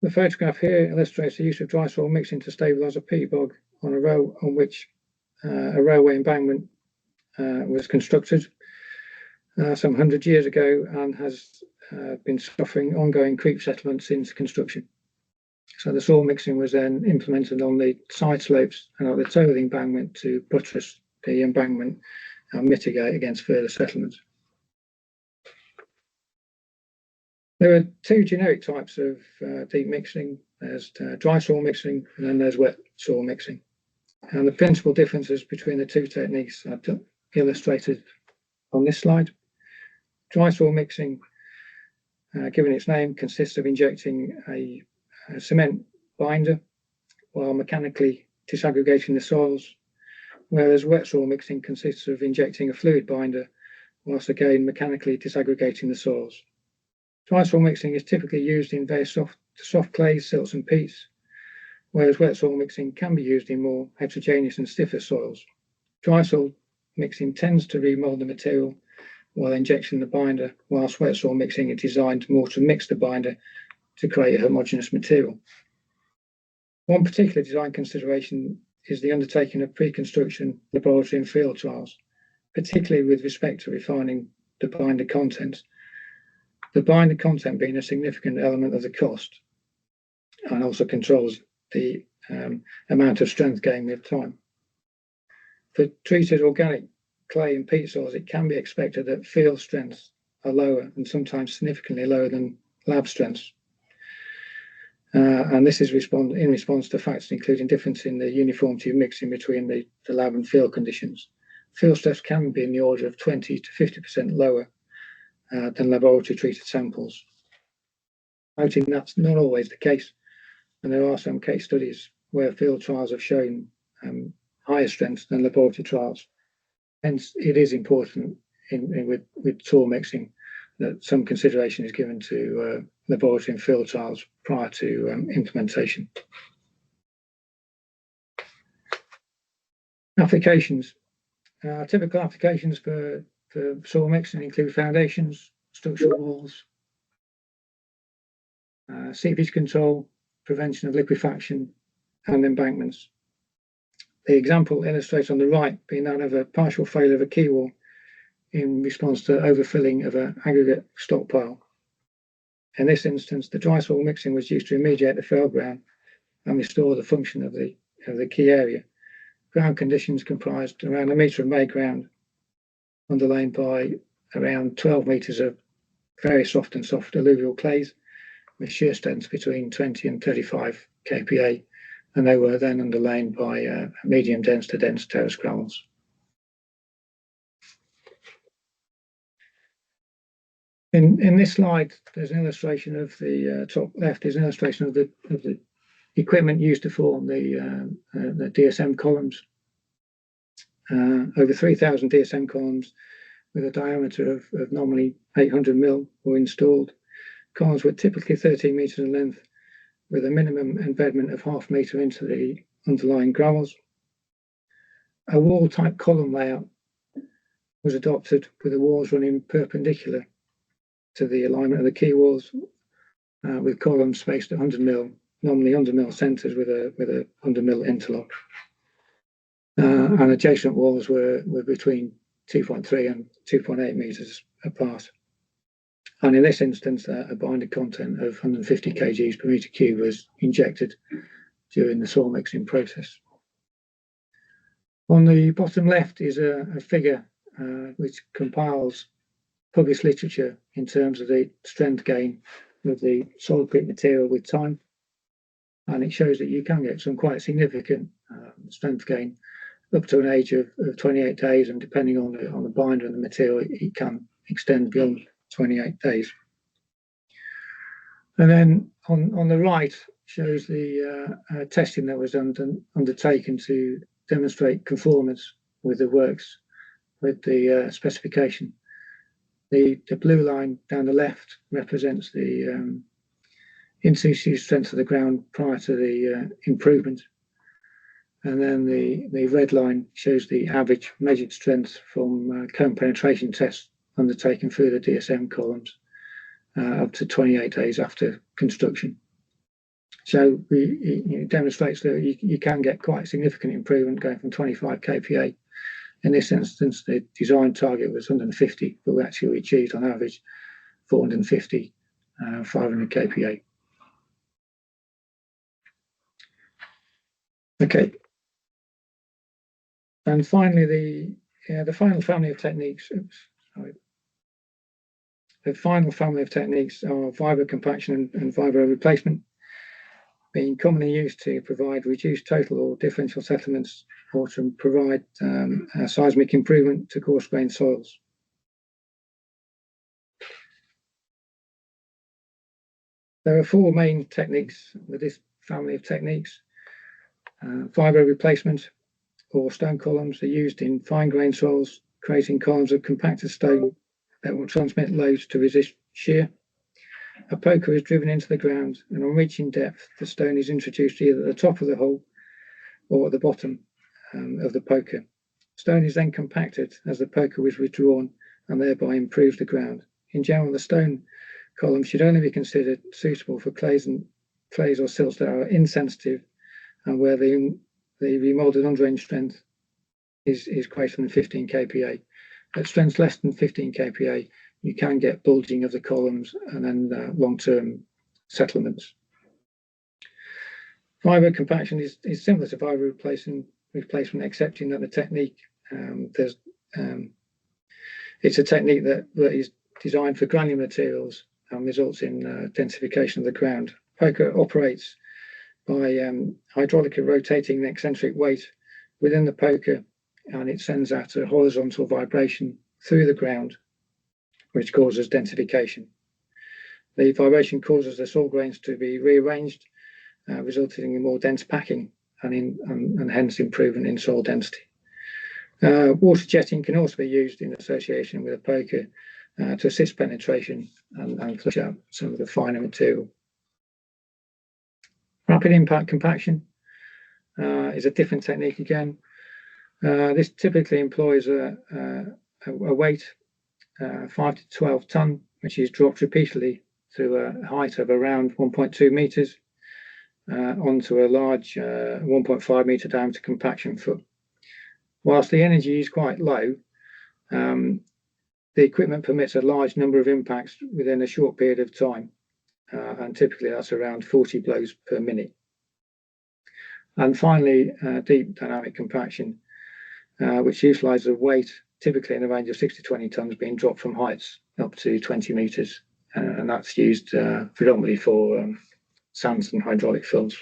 The photograph here illustrates the use of dry soil mixing to stabilise a peat bog on a row on which a railway embankment was constructed some 100 years ago, and has been suffering ongoing creep settlement since construction. So the soil mixing was then implemented on the side slopes and at the toe of the embankment to buttress the embankment and mitigate against further settlement. There are 2 generic types of deep mixing. There's dry soil mixing, and then there's wet soil mixing. And the principal differences between the 2 techniques are illustrated on this slide. Dry soil mixing, given its name, consists of injecting a cement binder while mechanically disaggregating the soils, whereas wet soil mixing consists of injecting a fluid binder whilst again mechanically disaggregating the soils. Dry soil mixing is typically used in very soft clays, silts and peats, whereas wet soil mixing can be used in more heterogeneous and stiffer soils. Dry soil mixing tends to remold the material while injecting the binder, whilst wet soil mixing is designed more to mix the binder to create a homogeneous material. One particular design consideration is the undertaking of pre-construction laboratory and field trials, particularly with respect to refining the binder content. The binder content being a significant element of the cost, and also controls the amount of strength gained with time. For treated organic clay and peat soils, it can be expected that field strengths are lower, and sometimes significantly lower than lab strengths. And this is in response to factors including difference in the uniformity of mixing between the lab and field conditions. Field stress can be in the order of 20 to 50% lower than laboratory treated samples. Noting that's not always the case, and there are some case studies where field trials have shown higher strengths than laboratory trials. Hence, it is important with soil mixing that some consideration is given to laboratory and field trials prior to implementation. Applications. Typical applications for soil mixing include foundations, structural walls, seepage control, prevention of liquefaction, and embankments. The example illustrated on the right being that of a partial failure of a quay wall in response to overfilling of an aggregate stockpile. In this instance, the dry soil mixing was used to remediate the failed ground and restore the function of the key area. Ground conditions comprised around 1 metre of made ground, underlain by around 12 metres of very soft and soft alluvial clays, with shear strengths between 20 and 35 kPa, and they were then underlain by medium dense to dense terrace gravels. In this slide, there's an illustration of the top left is an illustration of the equipment used to form the DSM columns. Over 3,000 DSM columns with a diameter of normally 800 mil were installed. Columns were typically 13 metres in length, with a minimum embedment of half metre into the underlying gravels. A wall-type column layout was adopted, with the walls running perpendicular to the alignment of the quay walls, with columns spaced at 100 mil, normally 100 mil centres with a 100 mil interlock. And adjacent walls were between 2.3 and 2.8 metres apart. And in this instance, a binder content of 150 kgs per metre cube was injected during the soil mixing process. On the bottom left is a figure which compiles published literature in terms of the strength gain of the soil grit material with time. And it shows that you can get some quite significant strength gain up to an age of 28 days, and depending on the binder and the material, it can extend beyond 28 days. And then on the right shows the testing that was undertaken to demonstrate conformance with the works, with the specification. The blue line down the left represents the in situ strength of the ground prior to the improvement. And then the red line shows the average measured strength from cone penetration tests undertaken through the DSM columns up to 28 days after construction. So it demonstrates that you can get quite significant improvement going from 25 kPa. In this instance, the design target was 150, but we actually achieved on average 450, 500 kPa. Okay. And finally, the final family of techniques. The final family of techniques are vibro compaction and vibro replacement, being commonly used to provide reduced total or differential settlements, or to provide seismic improvement to coarse-grained soils. There are 4 main techniques with this family of techniques. Vibro replacement, or stone columns, are used in fine-grained soils, creating columns of compacted stone that will transmit loads to resist shear. A poker is driven into the ground, and on reaching depth, the stone is introduced either at the top of the hole or at the bottom of the poker. Stone is then compacted as the poker is withdrawn, and thereby improves the ground. In general, the stone column should only be considered suitable for clays or silts that are insensitive, and where the remoulded underrange strength is greater than 15 kPa. At strengths less than 15 kPa, you can get bulging of the columns and then long-term settlements. Vibro compaction is similar to vibro replacement, excepting that the technique it's a technique that is designed for granular materials and results in densification of the ground. Poker operates by hydraulically rotating the eccentric weight within the poker, and it sends out a horizontal vibration through the ground, which causes densification. The vibration causes the soil grains to be rearranged, resulting in more dense packing and hence improvement in soil density. Water jetting can also be used in association with a poker to assist penetration and flush out some of the finer material. Rapid impact compaction is a different technique again. This typically employs a weight 5 to 12 ton, which is dropped repeatedly to a height of around 1.2 meters onto a large 1.5 meter diameter compaction foot. Whilst the energy is quite low, the equipment permits a large number of impacts within a short period of time, and typically that's around 40 blows per minute. And finally, deep dynamic compaction, which utilises a weight typically in the range of 6 to 20 tons being dropped from heights up to 20 meters, and that's used predominantly for sands and hydraulic fills.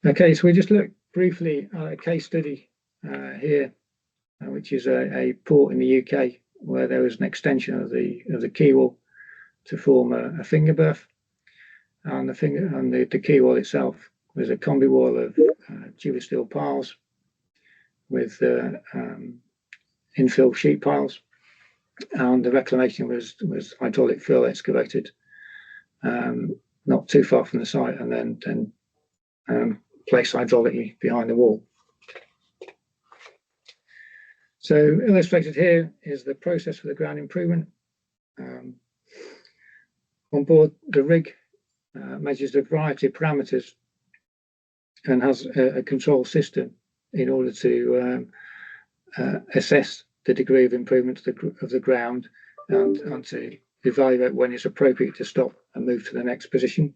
Okay, so we just look briefly at a case study here, which is a port in the UK where there was an extension of the quaywall to form a finger berth, and the quaywall itself was a combi wall of tubulars steel piles with infill sheet piles, and the reclamation was hydraulic fill excavated not too far from the site, and then placed hydraulically behind the wall. So illustrated here is the process for the ground improvement. On board, the rig measures a variety of parameters and has a control system in order to assess the degree of improvement of the ground and to evaluate when it's appropriate to stop and move to the next position.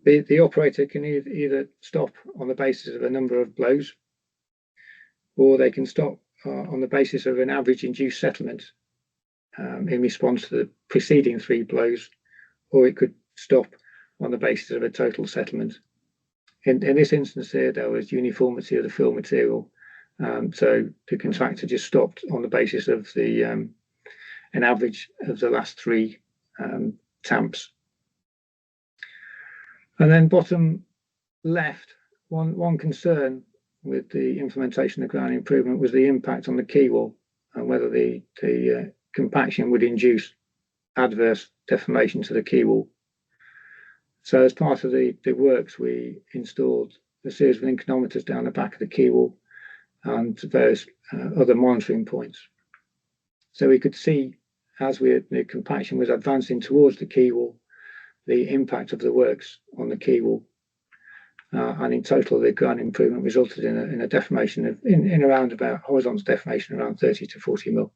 The operator can either stop on the basis of a number of blows, or they can stop on the basis of an average induced settlement in response to the preceding 3 blows, or it could stop on the basis of a total settlement. In this instance here, there was uniformity of the fill material, so the contractor just stopped on the basis of an average of the last 3 tamps. And then bottom left, one concern with the implementation of ground improvement was the impact on the quaywall and whether the compaction would induce adverse deformation to the quaywall. So as part of the works, we installed a series of inclinometers down the back of the quaywall and various other monitoring points. So we could see as the compaction was advancing towards the quaywall, the impact of the works on the quaywall. And in total, the ground improvement resulted in a deformation of in around about horizontal deformation around 30 to 40 mil,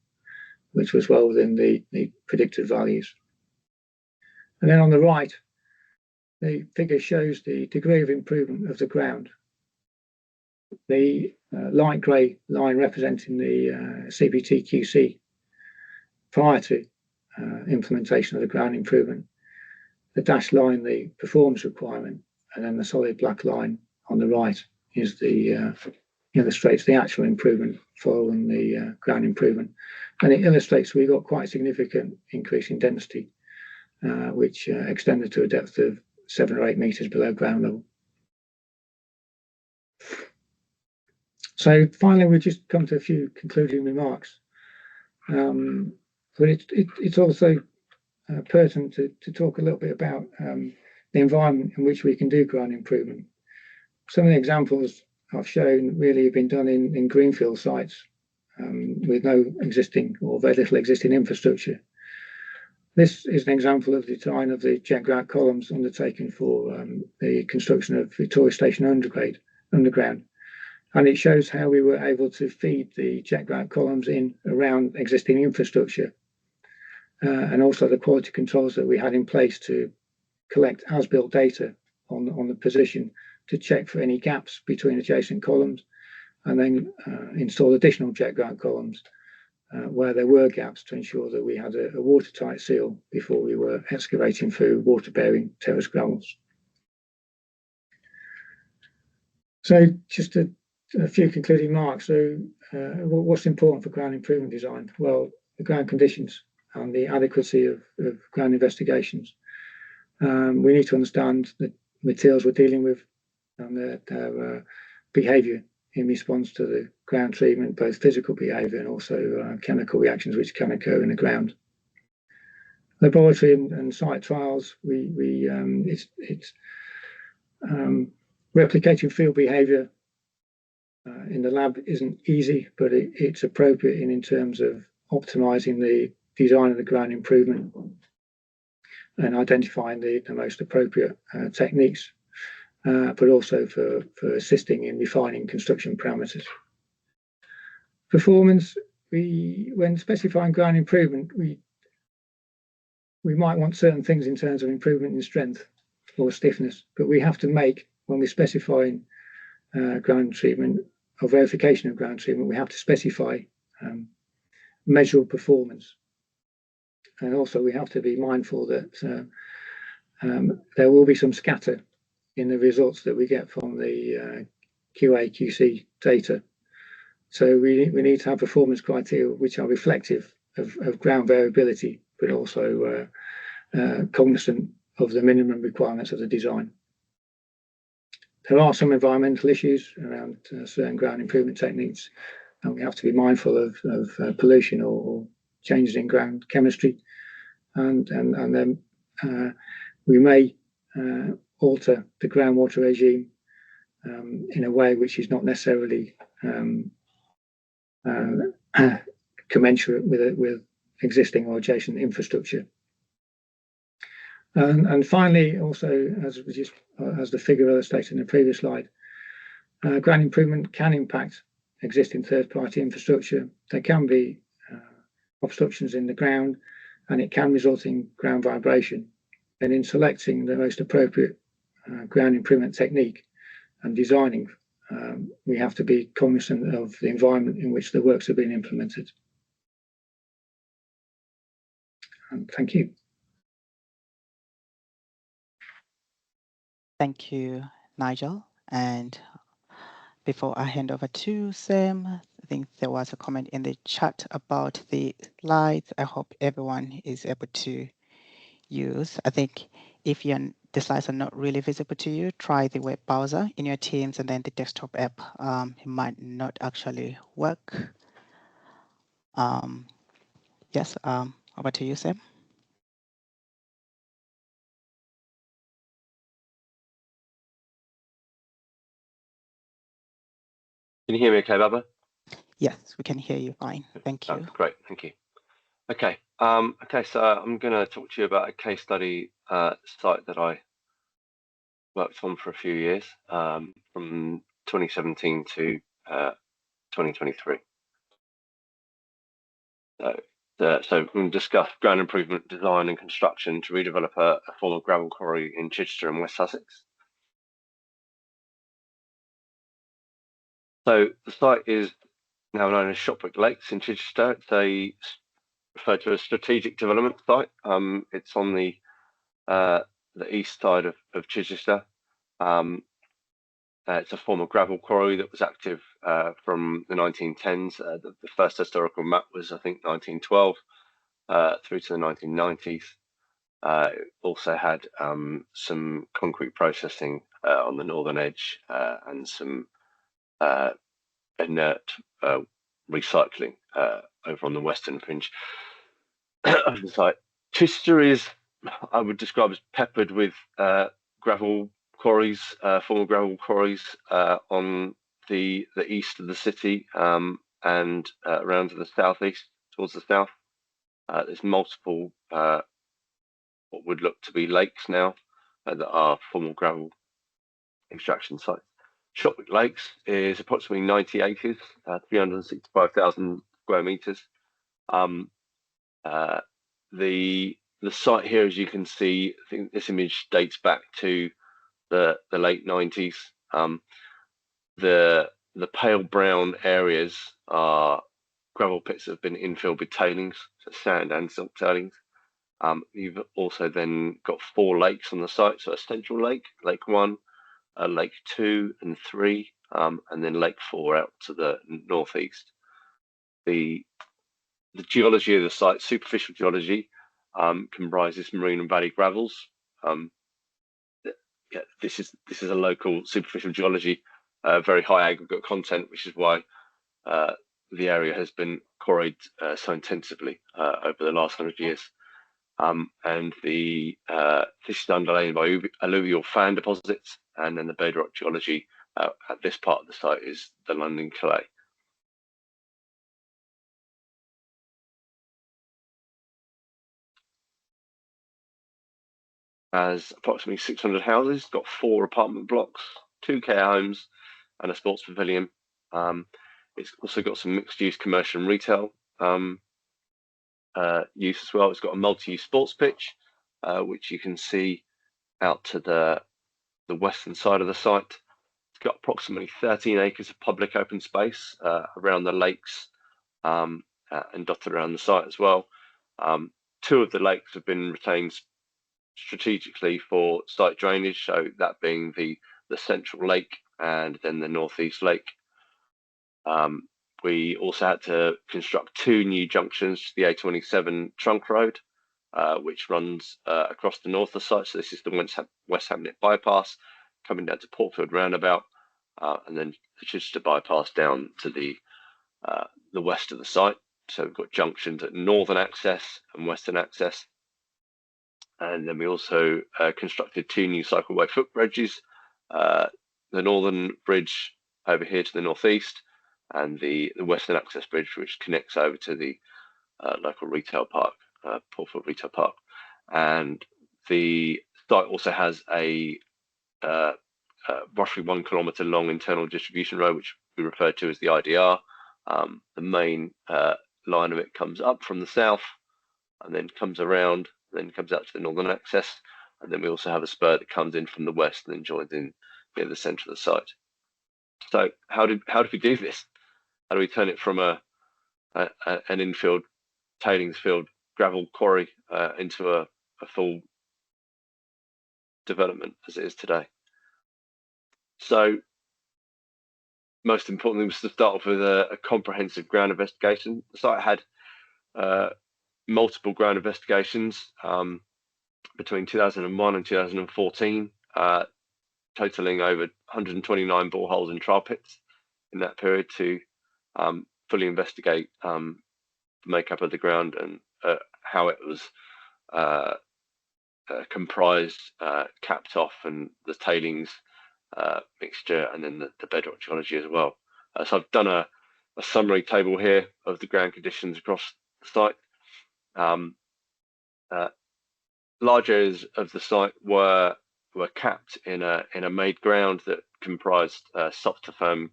which was well within the predicted values. And then on the right, the figure shows the degree of improvement of the ground. The light grey line representing the CPT-QC prior to implementation of the ground improvement, the dashed line the performance requirement, and then the solid black line on the right is illustrates the actual improvement following the ground improvement, and it illustrates we got quite a significant increase in density, which extended to a depth of 7 or 8 meters below ground level. So finally, we just come to a few concluding remarks. But it's also pertinent to talk a little bit about the environment in which we can do ground improvement. Some of the examples I've shown really have been done in greenfield sites with no existing or very little existing infrastructure. This is an example of the design of the jet grout columns undertaken for the construction of Victoria Station Underground. And it shows how we were able to feed the jet grout columns in around existing infrastructure, and also the quality controls that we had in place to collect as-built data on the position to check for any gaps between adjacent columns, and then install additional jet grout columns where there were gaps to ensure that we had a watertight seal before we were excavating through water-bearing terrace gravels. So just a few concluding remarks. So what's important for ground improvement design? Well, the ground conditions and the adequacy of ground investigations. We need to understand the materials we're dealing with and their behaviour in response to the ground treatment, both physical behaviour and also chemical reactions which can occur in the ground. Laboratory and site trials, replicating field behaviour in the lab isn't easy, but it's appropriate in terms of optimising the design of the ground improvement and identifying the most appropriate techniques, but also for assisting in refining construction parameters. Performance, when specifying ground improvement, we might want certain things in terms of improvement in strength or stiffness, but we have to make, when we're specifying ground treatment or verification of ground treatment, we have to specify measurable performance. And also we have to be mindful that there will be some scatter in the results that we get from the QA QC data. So we need to have performance criteria which are reflective of ground variability, but also cognizant of the minimum requirements of the design. There are some environmental issues around certain ground improvement techniques, and we have to be mindful of pollution or changes in ground chemistry, and then we may alter the groundwater regime in a way which is not necessarily commensurate with existing or adjacent infrastructure. And finally, also, as the figure illustrated in the previous slide, ground improvement can impact existing third-party infrastructure. There can be obstructions in the ground, and it can result in ground vibration. And in selecting the most appropriate ground improvement technique and designing, we have to be cognizant of the environment in which the works are being implemented. And thank you. Thank you, Nigel. And before I hand over to Sam, I think there was a comment in the chat about the slides. I hope everyone is able to use. I think if the slides are not really visible to you, try the web browser in your Teams and then the desktop app. It might not actually work. Yes, over to you, Sam. Can you hear me okay, Baba? Yes, we can hear you fine. Thank you. Oh, great, thank you. Okay, okay, so I'm going to talk to you about a case study site that I worked on for a few years, from 2017 to 2023. So we're going to discuss ground improvement design and construction to redevelop a former gravel quarry in Chichester in West Sussex. So the site is now known as Shopwick Lakes in Chichester. It's referred to as strategic development site. It's on the east side of Chichester. It's a former gravel quarry that was active from the 1910s. The first historical map was, I think, 1912 through to the 1990s. It also had some concrete processing on the northern edge and some inert recycling over on the western fringe of the site. Chichester is, I would describe, as peppered with gravel quarries, former gravel quarries on the east of the city and around to the southeast, towards the south. There's multiple what would look to be lakes now that are former gravel extraction sites. Shopwick Lakes is approximately 90 acres, 365,000 square meters. The site here, as you can see, I think this image dates back to the late 90s. The pale brown areas are gravel pits that have been infilled with tailings, so sand and silt tailings. You've also then got 4 lakes on the site, so a central lake, Lake 1, Lake 2 and 3, and then Lake 4 out to the northeast. The geology of the site, superficial geology, comprises marine and valley gravels. Yeah, this is a local superficial geology, very high aggregate content, which is why the area has been quarried so intensively over the last 100 years. And this is underlain by alluvial fan deposits, and then the bedrock geology at this part of the site is the London clay. Has approximately 600 houses, got 4 apartment blocks, 2 care homes, and a sports pavilion. It's also got some mixed-use commercial and retail use as well. It's got a multi-use sports pitch, which you can see out to the western side of the site. It's got approximately 13 acres of public open space around the lakes and dotted around the site as well. 2 of the lakes have been retained strategically for site drainage, so that being the central lake and then the northeast lake. We also had to construct 2 new junctions to the A27 trunk road, which runs across the north of the site. So this is the West Hamnet bypass coming down to Portfield roundabout, and then the Chichester bypass down to the west of the site. So we've got junctions at northern access and western access. And then we also constructed 2 new cycleway footbridges, the northern bridge over here to the northeast, and the western access bridge, which connects over to the local retail park, Portfield Retail Park. And the site also has a roughly 1 kilometre long internal distribution road, which we refer to as the IDR. The main line of it comes up from the south and then comes around, then comes out to the northern access, and then we also have a spur that comes in from the west and then joins in near the centre of the site. So how did we do this? How do we turn it from an infield tailings field gravel quarry into a full development as it is today? So most importantly was to start off with a comprehensive ground investigation. The site had multiple ground investigations between 2001 and 2014, totaling over 129 boreholes and trial pits in that period to fully investigate the makeup of the ground and how it was comprised, capped off, and the tailings mixture, and then the bedrock geology as well. So I've done a summary table here of the ground conditions across the site. Large areas of the site were capped in a made ground that comprised soft to firm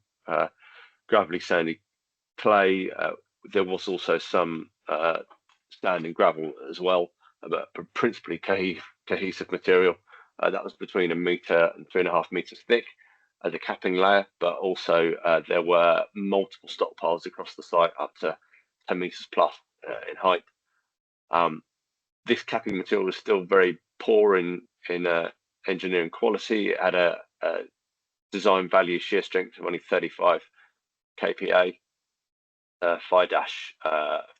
gravelly sandy clay. There was also some standing gravel as well, but principally cohesive material. That was between 1 metre and 3.5 metres thick as a capping layer, but also there were multiple stockpiles across the site up to 10 metres plus in height. This capping material was still very poor in engineering quality. It had a design value shear strength of only 35 kPa, phi dash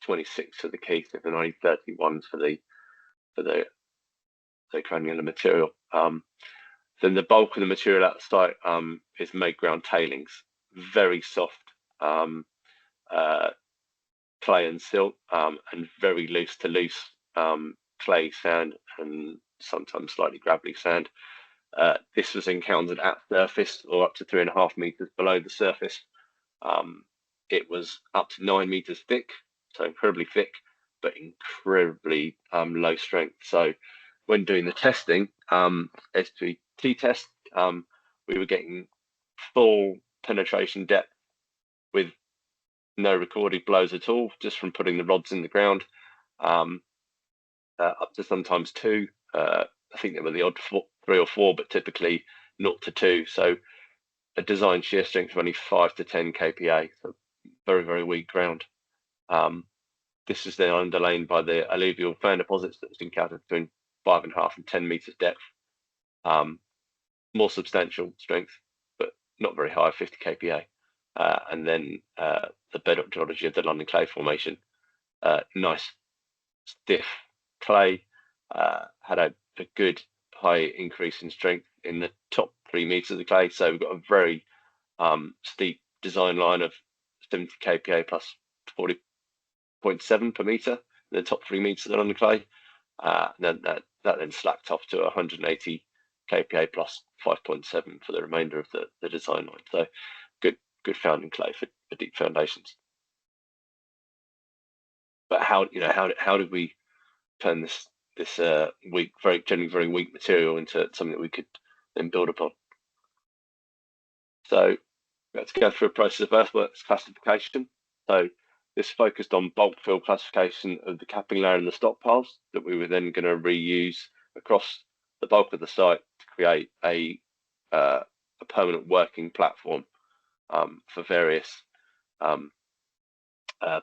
26 for the Keith, and only 31 for the granular material. Then the bulk of the material at the site is made ground tailings, very soft clay and silt, and very loose to loose clay sand and sometimes slightly gravelly sand. This was encountered at surface or up to 3.5 metres below the surface. It was up to 9 metres thick, so incredibly thick, but incredibly low strength. So when doing the testing, SPT test, we were getting full penetration depth with no recorded blows at all, just from putting the rods in the ground, up to sometimes 2. I think there were the odd 3 or 4, but typically 0 to 2. So a design shear strength of only 5 to 10 kPa, so very, very weak ground. This is then underlain by the alluvial fan deposits that was encountered between 5.5 and 10 metres depth. More substantial strength, but not very high, 50 kPa. And then the bedrock geology of the London Clay Formation, nice stiff clay, had a good high increase in strength in the top 3 metres of the clay. So we've got a very steep design line of 70 kPa plus 40.7 per metre in the top 3 metres on the clay. And then that then slacked off to 180 kPa plus 5.7 for the remainder of the design line. So good founding clay for deep foundations. But how did we turn this weak, generally very weak material into something that we could then build upon? So let's go through a process of earthworks classification. So this focused on bulk fill classification of the capping layer and the stockpiles that we were then going to reuse across the bulk of the site to create a permanent working platform for various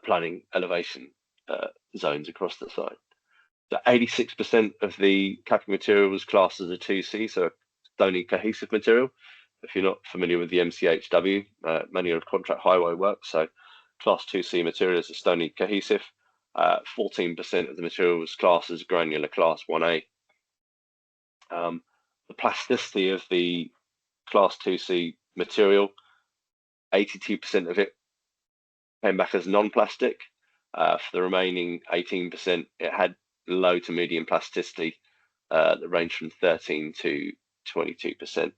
planning elevation zones across the site. So 86% of the capping material was classed as a 2C, so stony cohesive material. If you're not familiar with the MCHW, Manual of Contract Highway Work, so class 2C material is a stony cohesive. 14% of the material was classed as granular class 1A. The plasticity of the class 2C material, 82% of it came back as non-plastic. For the remaining 18%, it had low to medium plasticity that ranged from 13 to 22%.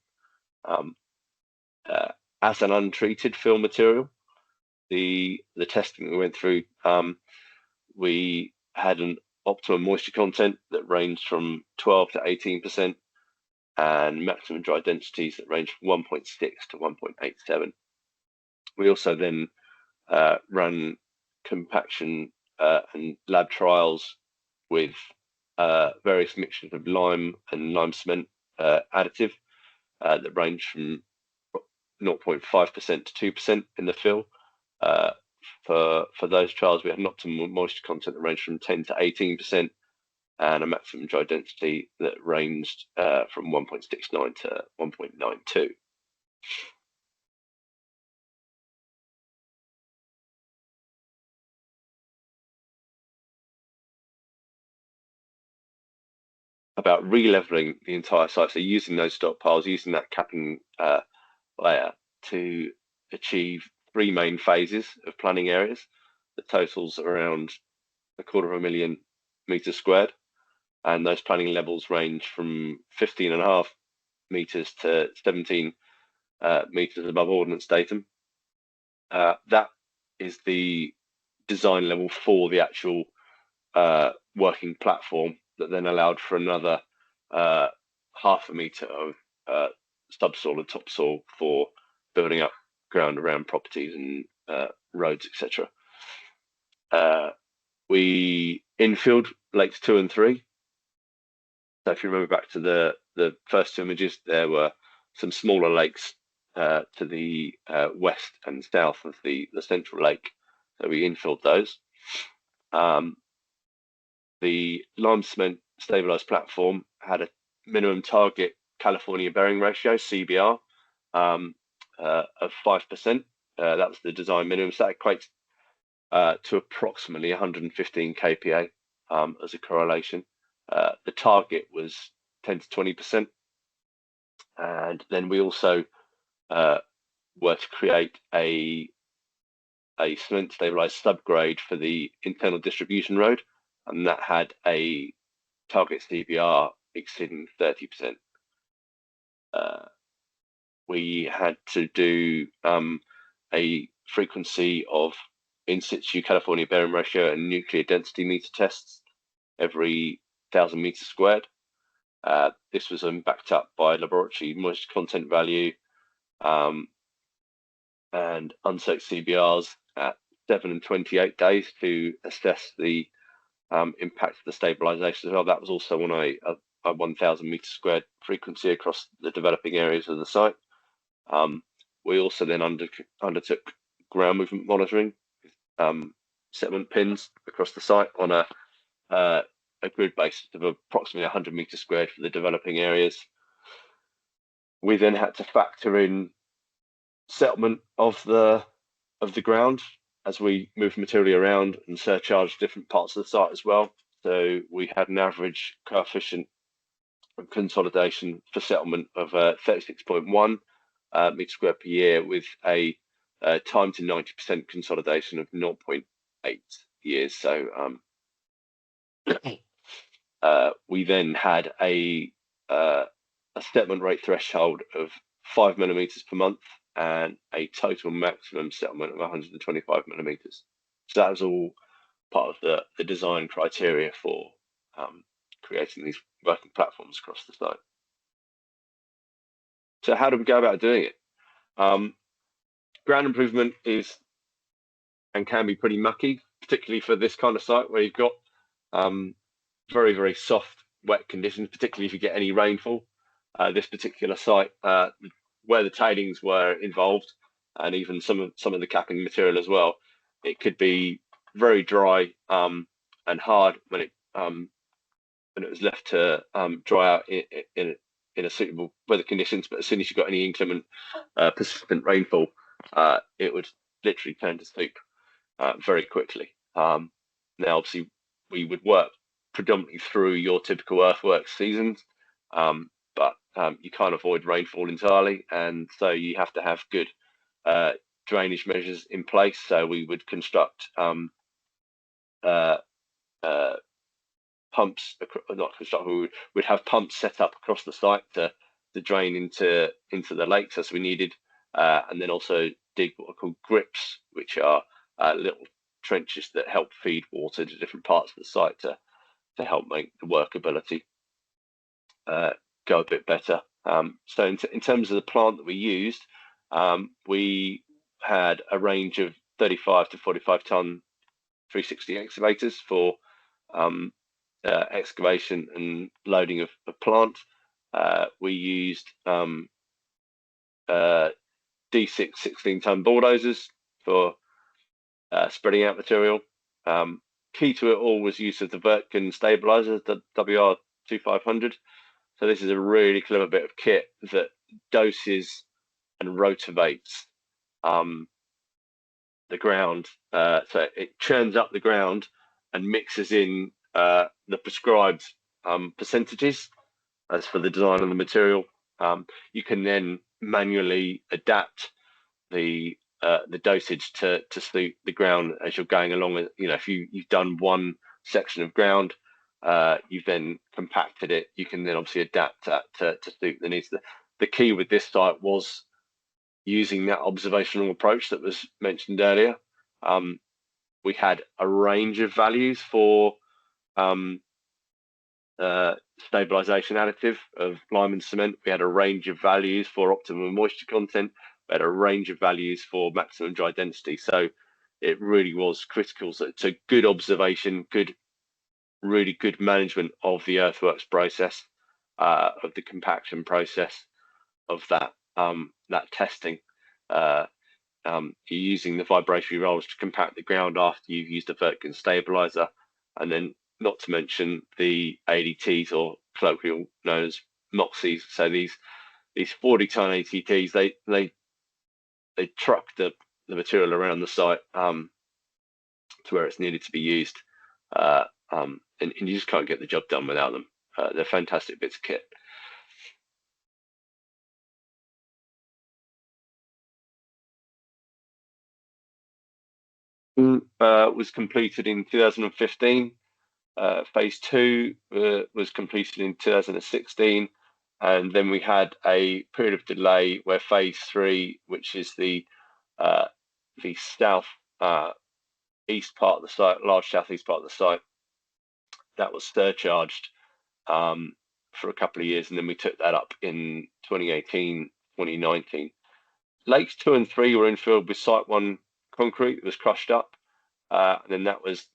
As an untreated fill material, the testing we went through, we had an optimum moisture content that ranged from 12 to 18% and maximum dry densities that ranged from 1.6 to 1.87. We also then ran compaction and lab trials with various mixtures of lime and lime cement additive that range from 0.5% to 2% in the fill. For those trials, we had an optimal moisture content that ranged from 10 to 18% and a maximum dry density that ranged from 1.69 to 1.92. About re-leveling the entire site, so using those stockpiles, using that capping layer to achieve 3 main phases of planning areas. The totals around 250,000 meters squared, and those planning levels range from 15.5 meters to 17 meters above ordnance datum. That is the design level for the actual working platform that then allowed for another 0.5 meter of subsoil and topsoil for building up ground around properties and roads, etc. We infilled lakes 2 and 3. So if you remember back to the first 2 images, there were some smaller lakes to the west and south of the central lake. So we infilled those. The lime cement stabilized platform had a minimum target California bearing ratio, CBR, of 5%. That was the design minimum. So that equates to approximately 115 kPa as a correlation. The target was 10 to 20%. And then we also were to create a cement stabilized subgrade for the internal distribution road, and that had a target CBR exceeding 30%. We had to do a frequency of in situ California bearing ratio and nuclear density meter tests every 1,000 meters squared. This was backed up by laboratory moisture content value and unsoaked CBRs at 7 and 28 days to assess the impact of the stabilization as well. That was also on a 1,000 meters squared frequency across the developing areas of the site. We also then undertook ground movement monitoring, settlement pins across the site on a grid basis of approximately 100 meters squared for the developing areas. We then had to factor in settlement of the ground as we move material around and surcharge different parts of the site as well. So we had an average coefficient of consolidation for settlement of 36.1 meters squared per year, with a time to 90% consolidation of 0.8 years. So we then had a settlement rate threshold of 5 millimeters per month and a total maximum settlement of 125 millimeters. So that was all part of the design criteria for creating these working platforms across the site. So how do we go about doing it? Ground improvement is and can be pretty mucky, particularly for this kind of site where you've got very, very soft, wet conditions, particularly if you get any rainfall. This particular site, where the tailings were involved, and even some of the capping material as well, it could be very dry and hard when it was left to dry out in a suitable weather conditions. But as soon as you got any inclement persistent rainfall, it would literally turn to soup very quickly. Now, obviously, we would work predominantly through your typical earthworks seasons, but you can't avoid rainfall entirely, and so you have to have good drainage measures in place. So we would construct pumps, not construct, we'd have pumps set up across the site to drain into the lakes as we needed, and then also dig what are called grips, which are little trenches that help feed water to different parts of the site to help make the workability go a bit better. So in terms of the plant that we used, we had a range of 35 to 45 ton 360 excavators for excavation and loading of plant. We used D6 16-ton bulldozers for spreading out material. Key to it all was use of the Vertgen stabilizer, the WR2500. So this is a really clever bit of kit that doses and rotates the ground. So it churns up the ground and mixes in the prescribed percentages as for the design of the material. You can then manually adapt the dosage to suit the ground as you're going along. You know, if you've done one section of ground, you've then compacted it, you can then obviously adapt that to suit the needs. The key with this site was using that observational approach that was mentioned earlier. We had a range of values for stabilization additive of lime and cement. We had a range of values for optimum moisture content. We had a range of values for maximum dry density. So it really was critical. So it's a good observation, really good management of the earthworks process, of the compaction process, of that testing. You're using the vibratory rolls to compact the ground after you've used a Vertgen stabilizer, and then not to mention the ADTs, or colloquially known as MOXEs. So these 40-ton ATTs, they truck the material around the site to where it's needed to be used, and you just can't get the job done without them. They're fantastic bits of kit. Was completed in 2015. Phase 2 was completed in 2016, and then we had a period of delay where Phase 3, which is the south east part of the site, large southeast part of the site, that was surcharged for a couple of years, and then we took that up in 2018, 2019. Lakes 2 and 3 were infilled with Site 1 concrete that was crushed up, and then that was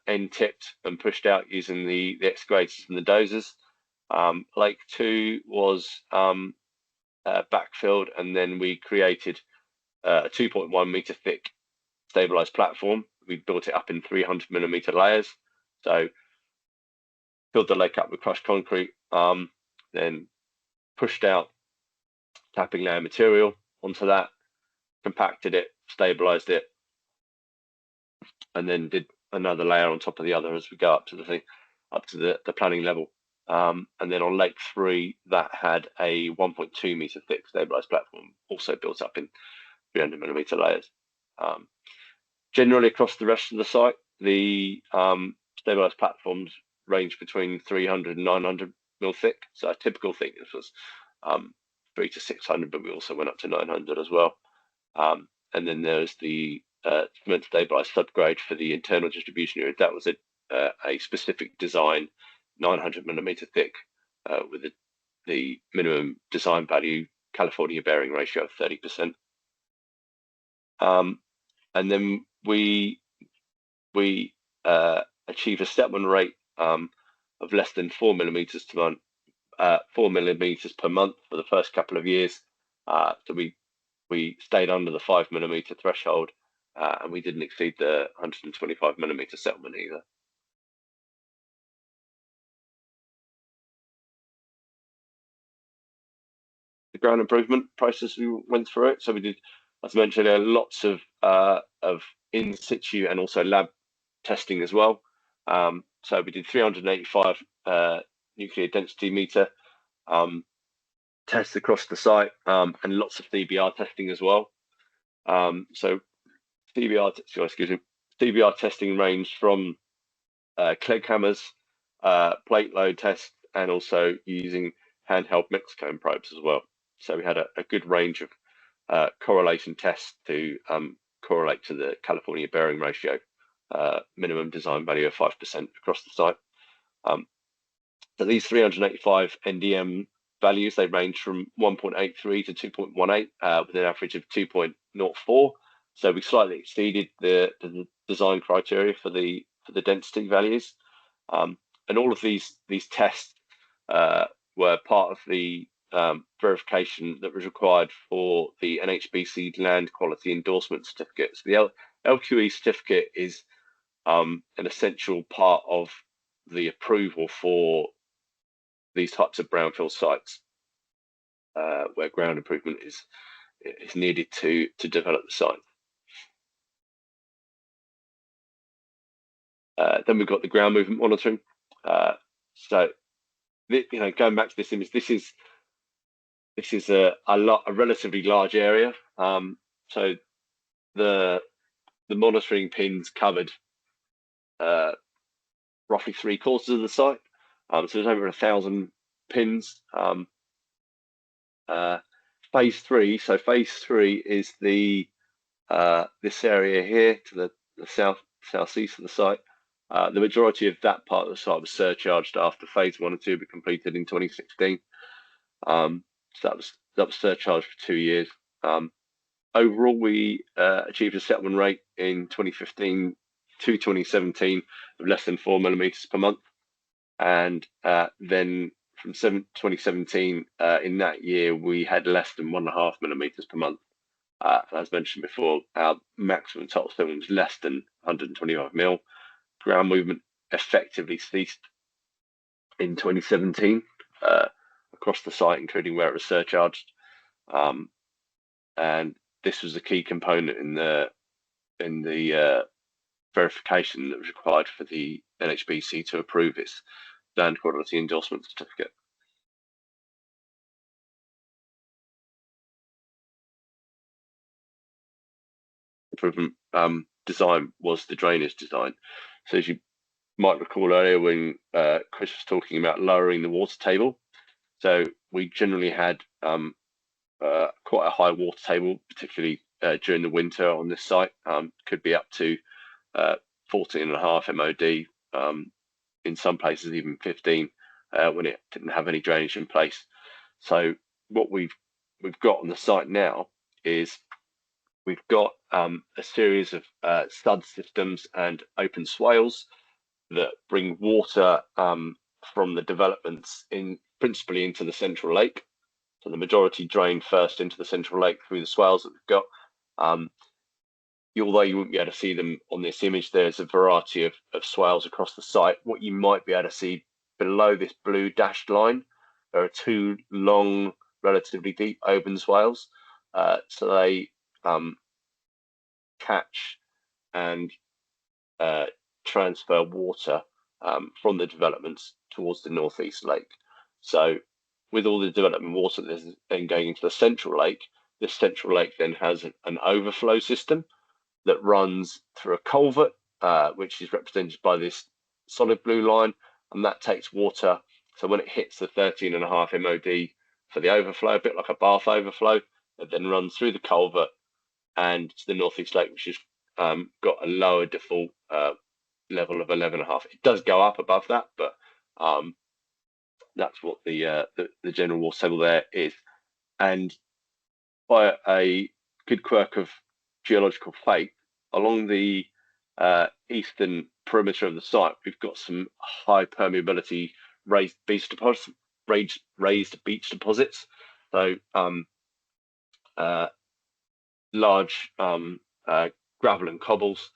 end tipped and pushed out using the excavators and the dozers. Lake 2 was backfilled, and then we created a 2.1 meter thick stabilized platform. We built it up in 300 millimeter layers. So filled the lake up with crushed concrete, then pushed out tapping layer material onto that, compacted it, stabilized it, and then did another layer on top of the other as we go up to the planning level. And then on Lake 3, that had a 1.2 meter thick stabilized platform, also built up in 300mm layers. Generally across the rest of the site, the stabilized platforms range between 300 and 900 mil thick. So a typical thickness was 300 to 600, but we also went up to 900 as well. And then there's the cement stabilized subgrade for the internal distribution area. That was a specific design, 900mm thick, with the minimum design value California bearing ratio of 30%. And then we achieve a settlement rate of less than 4mm per month for the first couple of years. So we stayed under the 5mm threshold, and we didn't exceed the 125mm settlement either. The ground improvement process, we went through it. So we did, as I mentioned, lots of in situ and also lab testing as well. So we did 385 nuclear density meter tests across the site, and lots of CBR testing as well. So CBR testing ranged from Clegg hammers, plate load tests, and also using handheld Mexicone probes as well. So we had a good range of correlation tests to correlate to the California bearing ratio, minimum design value of 5% across the site. So these 385 NDM values, they range from 1.83 to 2.18 with an average of 2.04. So we slightly exceeded the design criteria for the density values. And all of these tests were part of the verification that was required for the NHBC Land Quality Endorsement Certificate. So the LQE certificate is an essential part of the approval for these types of brownfield sites where ground improvement is needed to develop the site. Then we've got the ground movement monitoring. So, going back to this image, this is a relatively large area. So the monitoring pins covered roughly 3/4 of the site. So there's over 1,000 pins. Phase 3. So phase 3 is this area here to the southeast of the site. The majority of that part of the site was surcharged after phase 1 and 2 were completed in 2016. So that was surcharged for 2 years. Overall, we achieved a settlement rate in 2015 to 2017 of less than 4mm per month, and then from 2017 in that year we had less than 1.5mm per month. As mentioned before, our maximum total settlement was less than 125 mil. Ground movement effectively ceased in 2017 across the site, including where it was surcharged, and this was a key component in the verification that was required for the NHBC to approve its Land Quality Endorsement Certificate. Improvement design was the drainage design. So as you might recall earlier when Chris was talking about lowering the water table, so we generally had quite a high water table, particularly during the winter on this site. Could be up to 14.5 MOD, in some places even 15 when it didn't have any drainage in place. So what we've got on the site now is we've got a series of stud systems and open swales that bring water from the developments principally into the central lake. So the majority drain first into the central lake through the swales that we've got. Although you wouldn't be able to see them on this image, there's a variety of swales across the site. What you might be able to see below this blue dashed line, there are 2 long, relatively deep open swales. So they catch and transfer water from the developments towards the northeast lake. So with all the development water that's then going into the central lake, This central lake then has an overflow system that runs through a culvert, which is represented by this solid blue line, and that takes water. So when it hits the 13.5 MOD for the overflow, a bit like a bath overflow, it then runs through the culvert and to the Northeast Lake, which has got a lower default level of 11.5. It does go up above that, but that's what the general water table there is. And by a good quirk of geological fate, along the eastern perimeter of the site, we've got some high permeability raised beach deposits. So large gravel and cobbles,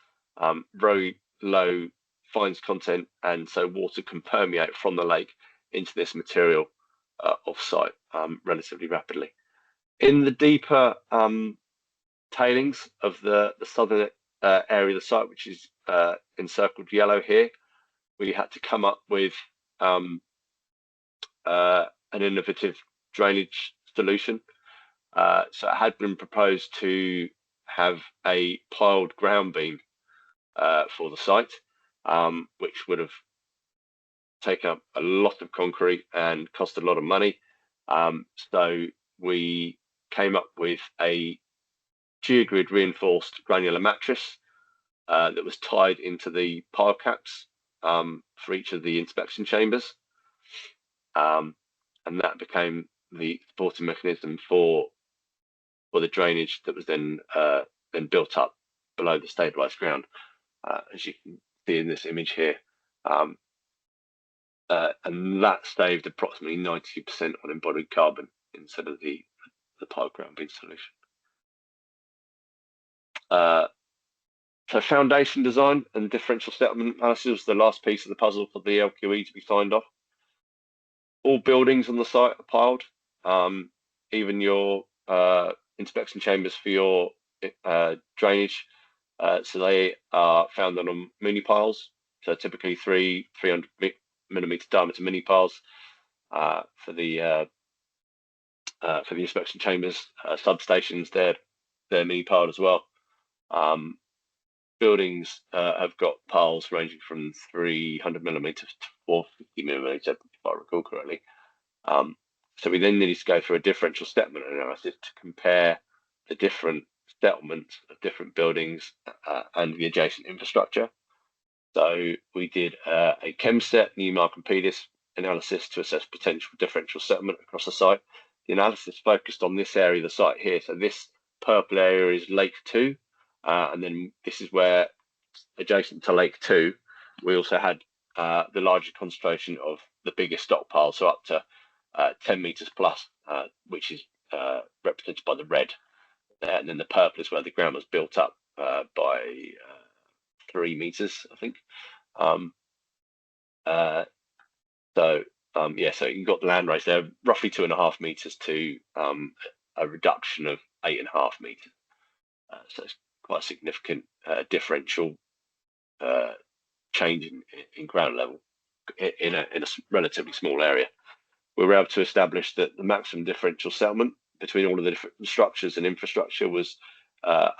very low fines content, and so water can permeate from the lake into this material off-site relatively rapidly. In the deeper tailings of the southern area of the site, which is encircled yellow here, we had to come up with an innovative drainage solution. So it had been proposed to have a piled ground beam for the site, which would have taken up a lot of concrete and cost a lot of money. So we came up with a geogrid reinforced granular mattress that was tied into the pile caps for each of the inspection chambers, and that became the supporting mechanism for the drainage that was then built up below the stabilized ground, as you can see in this image here. And that saved approximately 90% on embodied carbon instead of the pile ground beam solution. So foundation design and differential settlement analysis was the last piece of the puzzle for the LQE to be signed off. All buildings on the site are piled, even your inspection chambers for your drainage. So they are found on mini piles. So typically 300 millimeter diameter mini piles for the inspection chambers. Substations, they're mini piled as well. Buildings have got piles ranging from 300 millimeters to 450 millimeters, if I recall correctly. So we then needed to go through a differential settlement analysis to compare the different settlements of different buildings and the adjacent infrastructure. So we did a ChemSet, Newmark and PDIS analysis to assess potential differential settlement across the site. The analysis focused on this area of the site here. So this purple area is Lake 2, and then this is where, adjacent to Lake 2, we also had the larger concentration of the biggest stockpile, so up to 10 meters plus, which is represented by the red. And then the purple is where the ground was built up by 3 meters, I think. So you've got the land raise there, roughly 2.5 meters to a reduction of 8.5 meters. So it's quite a significant differential change in ground level in a relatively small area. We were able to establish that the maximum differential settlement between all of the different structures and infrastructure was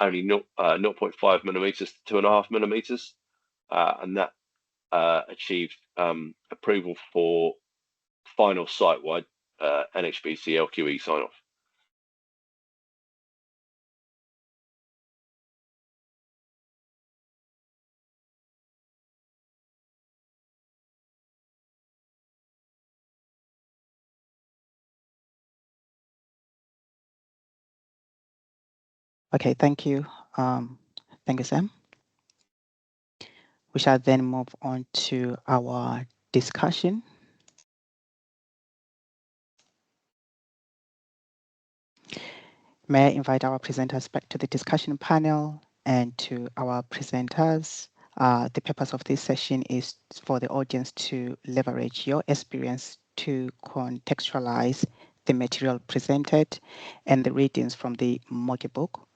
only 0.5 millimeters to 2.5 millimeters, and that achieved approval for final site-wide NHBC LQE sign-off. Okay, thank you. Thank you, Sam. We shall then move on to our discussion. May I invite our presenters back to the discussion panel and to our presenters. The purpose of this session is for the audience to leverage your experience to contextualize the material presented and the readings from the MOGE book.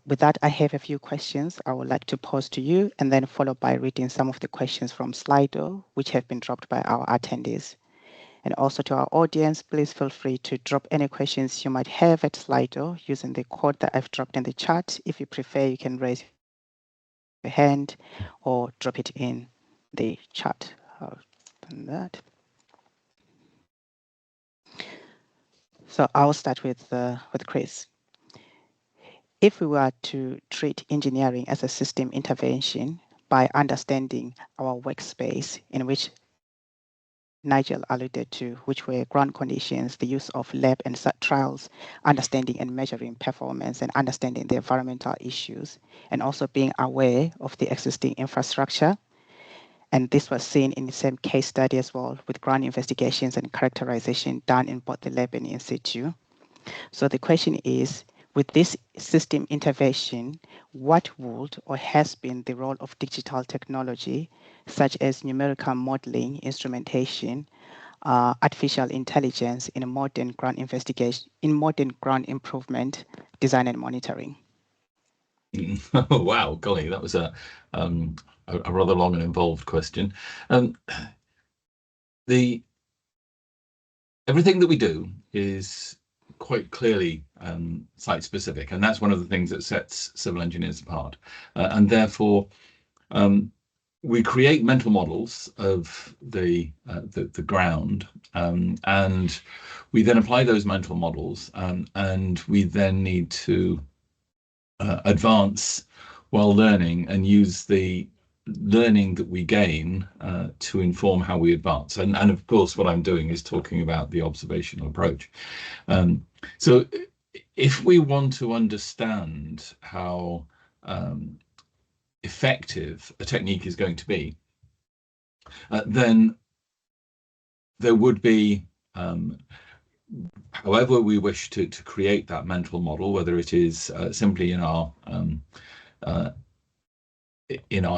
With that, I have a few questions I would like to pose to you, and then followed by reading some of the questions from Slido, which have been dropped by our attendees. And also to our audience, please feel free to drop any questions you might have at Slido using the code that I've dropped in the chat. If you prefer, you can raise your hand or drop it in the chat. I'll done that. So I'll start with Chris. If we were to treat engineering as a system intervention by understanding our workspace, in which Nigel alluded to, which were ground conditions, the use of lab and trials, understanding and measuring performance, and understanding the environmental issues, and also being aware of the existing infrastructure. And this was seen in the same case study as well, with ground investigations and characterization done in both the lab and in situ. So the question is, with this system intervention, what would or has been the role of digital technology, such as numerical modeling, instrumentation, artificial intelligence in a modern ground investigation, in modern ground improvement, design and monitoring? Oh, wow, golly, that was a rather long and involved question. Everything that we do is quite clearly site specific, and that's one of the things that sets civil engineers apart. And therefore, we create mental models of the ground, and we then apply those mental models, and we then need to advance while learning and use the learning that we gain to inform how we advance. And of course, what I'm doing is talking about the observational approach. So if we want to understand how effective a technique is going to be, then there would be, however we wish to create that mental model, whether it is simply in our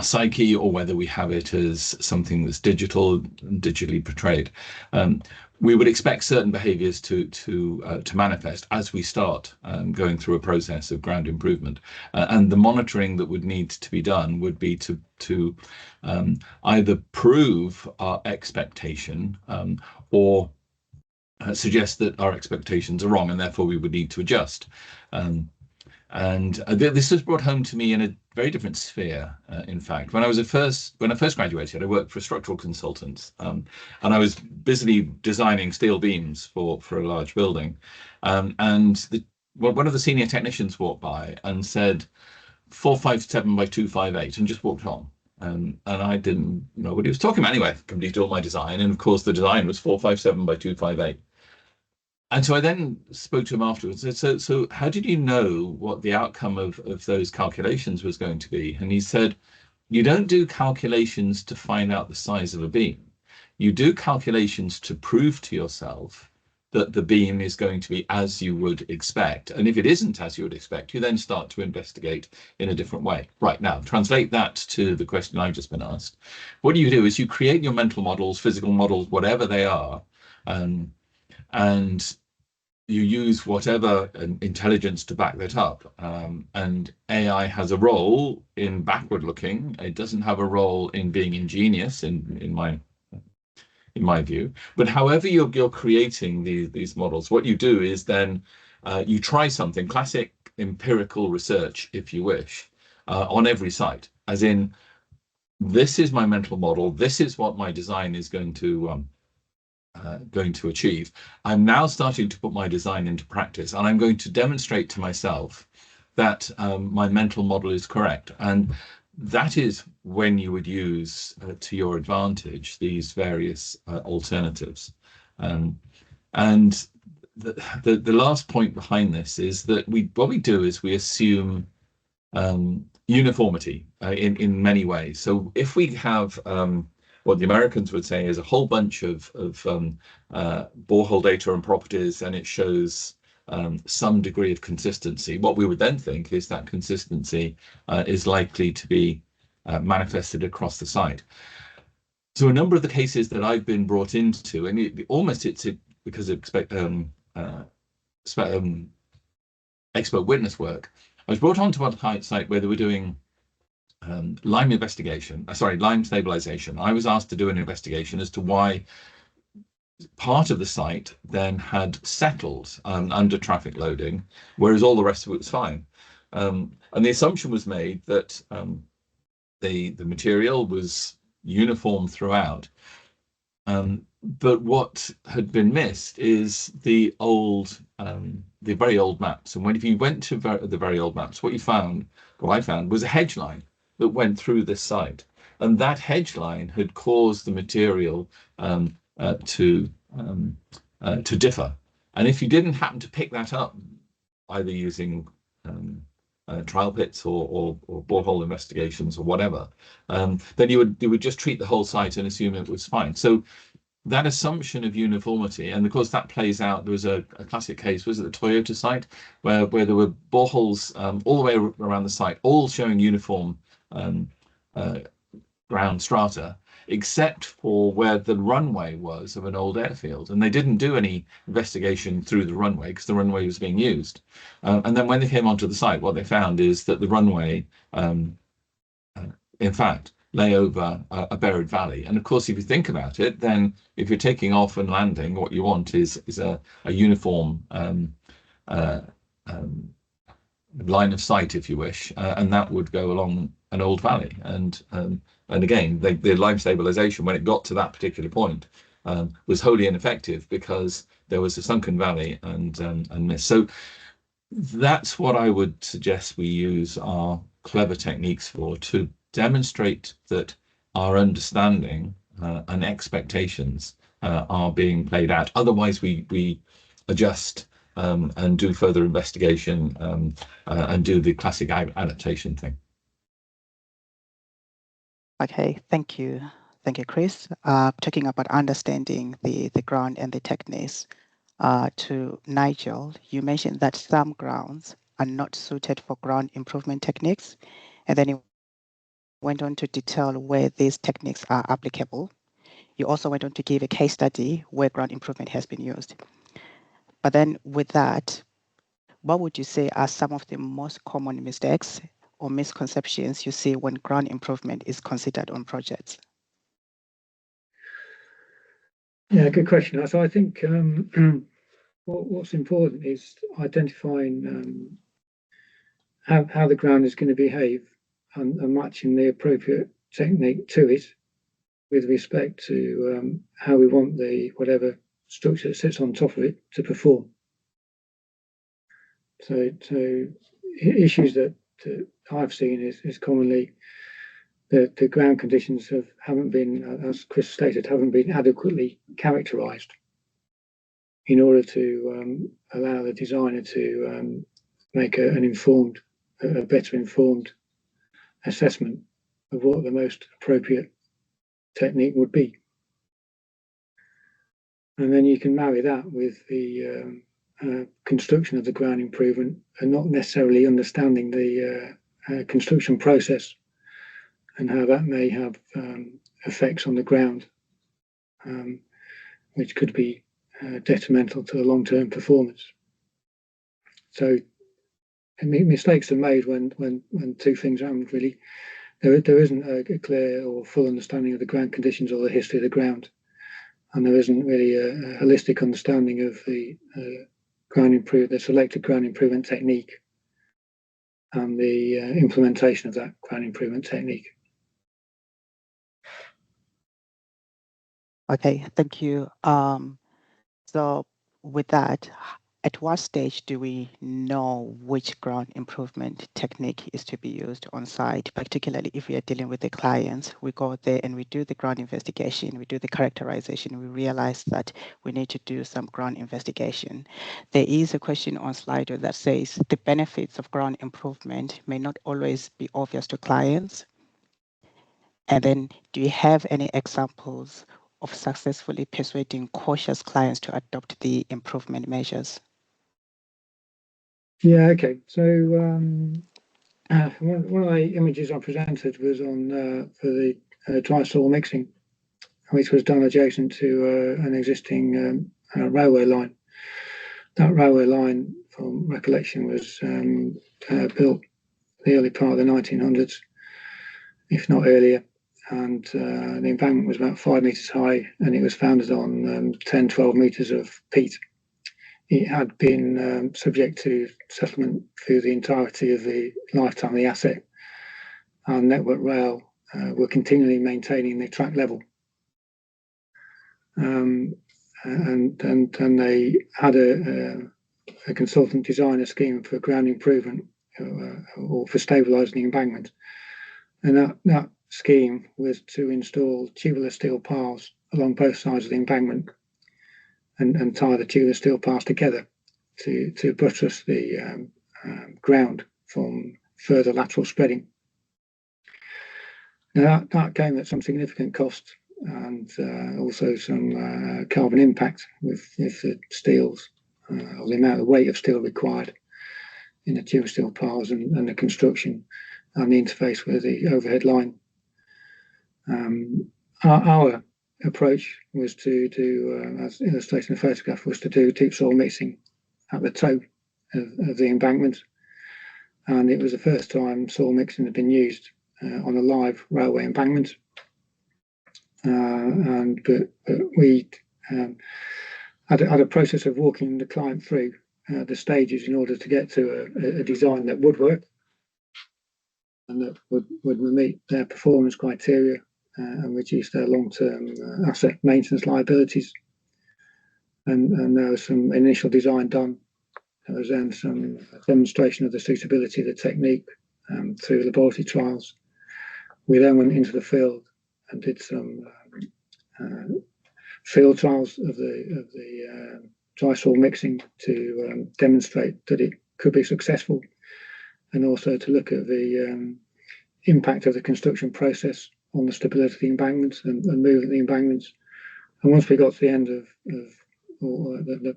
psyche, or whether we have it as something that's digitally portrayed, we would expect certain behaviors to manifest as we start going through a process of ground improvement, and the monitoring that would need to be done would be to either prove our expectation or suggest that our expectations are wrong, and therefore we would need to adjust. And this was brought home to me in a very different sphere. In fact, when I first graduated, I worked for structural consultants, and I was busily designing steel beams for a large building. And one of the senior technicians walked by and said, 457 by 258, and just walked on. And I didn't know what he was talking about. Anyway, I completed all my design, and of course the design was 457 by 258. And so I then spoke to him afterwards. So how did you know what the outcome of those calculations was going to be? And he said, you don't do calculations to find out the size of a beam. You do calculations to prove to yourself that the beam is going to be as you would expect. And if it isn't as you would expect, you then start to investigate in a different way. Right, now, translate that to the question I've just been asked. What you do is you create your mental models, physical models, whatever they are, and you use whatever intelligence to back that up. And AI has a role in backward looking. It doesn't have a role in being ingenious, in my view. But however you're creating these models, what you do is then you try something, classic empirical research, if you wish, on every site. As in, this is my mental model. This is what my design is going to achieve. I'm now starting to put my design into practice, and I'm going to demonstrate to myself that my mental model is correct. And that is when you would use to your advantage these various alternatives. And the last point behind this is that what we do is we assume uniformity in many ways. So if we have what the Americans would say is a whole bunch of borehole data and properties, and it shows some degree of consistency, what we would then think is that consistency is likely to be manifested across the site. So a number of the cases that I've been brought into, and it's because of expert witness work, I was brought onto a site where they were doing lime stabilization. I was asked to do an investigation as to why part of the site then had settled under traffic loading, whereas all the rest of it was fine. And the assumption was made that the material was uniform throughout. But what had been missed is the very old maps. And if you went to the very old maps, what I found was a hedge line that went through this site. And that hedge line had caused the material to differ. And if you didn't happen to pick that up, either using trial pits or borehole investigations or whatever, then you would just treat the whole site and assume it was fine. So that assumption of uniformity, and of course that plays out. There was a classic case, was it the Toyota site, where there were boreholes all the way around the site, all showing uniform ground strata, except for where the runway was of an old airfield. And they didn't do any investigation through the runway because the runway was being used. And then when they came onto the site, what they found is that the runway, in fact, lay over a buried valley. And of course, if you think about it, then if you're taking off and landing, what you want is a uniform line of sight, if you wish, and that would go along an old valley. And again, the line stabilization, when it got to that particular point, was wholly ineffective because there was a sunken valley and mist. So that's what I would suggest we use our clever techniques for, to demonstrate that our understanding and expectations are being played out. Otherwise, we adjust and do further investigation and do the classic adaptation thing. Okay, thank you. Thank you, Chris. Talking about understanding the ground and the techniques, to Nigel, you mentioned that some grounds are not suited for ground improvement techniques, and then you went on to detail where these techniques are applicable. You also went on to give a case study where ground improvement has been used. But then with that, what would you say are some of the most common mistakes or misconceptions you see when ground improvement is considered on projects? Yeah, good question. So I think what's important is identifying how the ground is going to behave and matching the appropriate technique to it with respect to how we want the whatever structure that sits on top of it to perform. So issues that I've seen is commonly that the ground conditions haven't been, as Chris stated, haven't been adequately characterised in order to allow the designer to make a better informed assessment of what the most appropriate technique would be. And then you can marry that with the construction of the ground improvement and not necessarily understanding the construction process and how that may have effects on the ground, which could be detrimental to the long-term performance. So mistakes are made when two things happen, really. There isn't a clear or full understanding of the ground conditions or the history of the ground, and there isn't really a holistic understanding of the selected ground improvement technique and the implementation of that ground improvement technique. Okay, thank you. So with that, at what stage do we know which ground improvement technique is to be used on site, particularly if we are dealing with the clients? We go there and we do the ground investigation, we do the characterization, we realize that we need to do some ground investigation. There is a question on Slido that says the benefits of ground improvement may not always be obvious to clients. And then do you have any examples of successfully persuading cautious clients to adopt the improvement measures? Yeah, okay. So one of the images I presented was on for the dry soil mixing, which was done adjacent to an existing railway line. That railway line, from recollection, was built the early part of the 1900s, if not earlier. and the embankment was about 5 metres high, and it was founded on 10, 12 metres of peat. It had been subject to settlement through the entirety of the lifetime of the asset, and Network Rail were continually maintaining the track level. And they had a consultant design a scheme for ground improvement or for stabilising the embankment. And that scheme was to install tubular steel piles along both sides of the embankment and tie the tubular steel piles together to buttress the ground from further lateral spreading. Now that came at some significant cost and also some carbon impact with the steels, or the amount of weight of steel required in the tubular steel piles and the construction and the interface with the overhead line. Our approach was to do, as illustrated in the photograph, was to do deep soil mixing at the toe of the embankment, and it was the first time soil mixing had been used on a live railway embankment. But we had a process of walking the client through the stages in order to get to a design that would work and that would meet their performance criteria and reduce their long-term asset maintenance liabilities. And there was some initial design done. There was then some demonstration of the suitability of the technique through laboratory trials. We then went into the field and did some field trials of the dry soil mixing to demonstrate that it could be successful, and also to look at the impact of the construction process on the stability of the embankments and movement of the embankments. And once we got to the end of the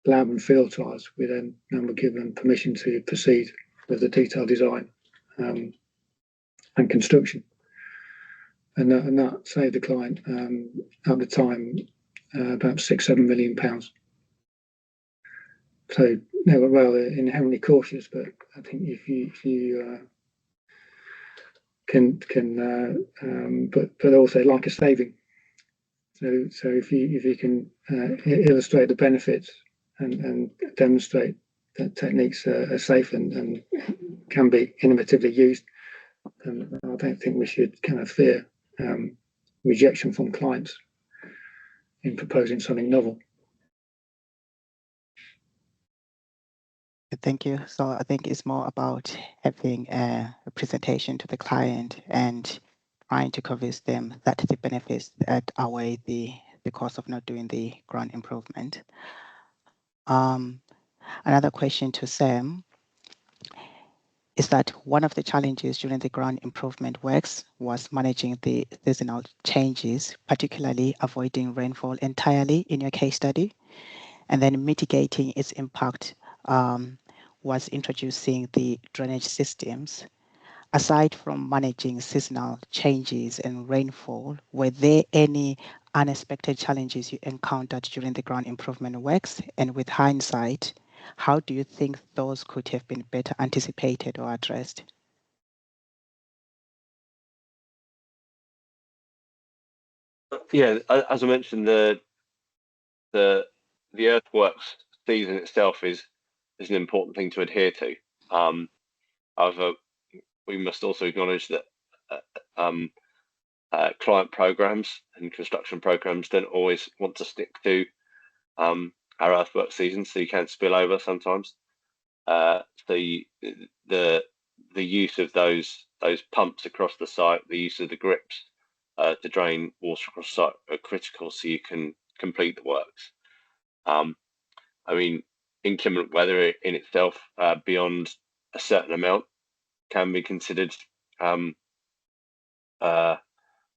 lab and field trials, we then were given permission to proceed with the detailed design and construction. And that saved the client at the time about £6-7 million. So they were well inherently cautious, but I think if you but also like a saving. So if you can illustrate the benefits and demonstrate that techniques are safe and can be innovatively used, then I don't think we should kind of fear rejection from clients in proposing something novel. Thank you. So I think it's more about having a presentation to the client and trying to convince them that the benefits that outweigh the cost of not doing the ground improvement. Another question to Sam is that one of the challenges during the ground improvement works was managing the seasonal changes, particularly avoiding rainfall entirely in your case study, and then mitigating its impact was introducing the drainage systems. Aside from managing seasonal changes and rainfall, were there any unexpected challenges you encountered during the ground improvement works? And with hindsight, how do you think those could have been better anticipated or addressed? Yeah, as I mentioned, the earthworks season itself is an important thing to adhere to. However, we must also acknowledge that client programs and construction programs don't always want to stick to our earthwork season, so you can spill over sometimes. The use of those pumps across the site, the use of the grips to drain water across the site are critical, so you can complete the works. I mean, inclement weather in itself, beyond a certain amount, can be considered an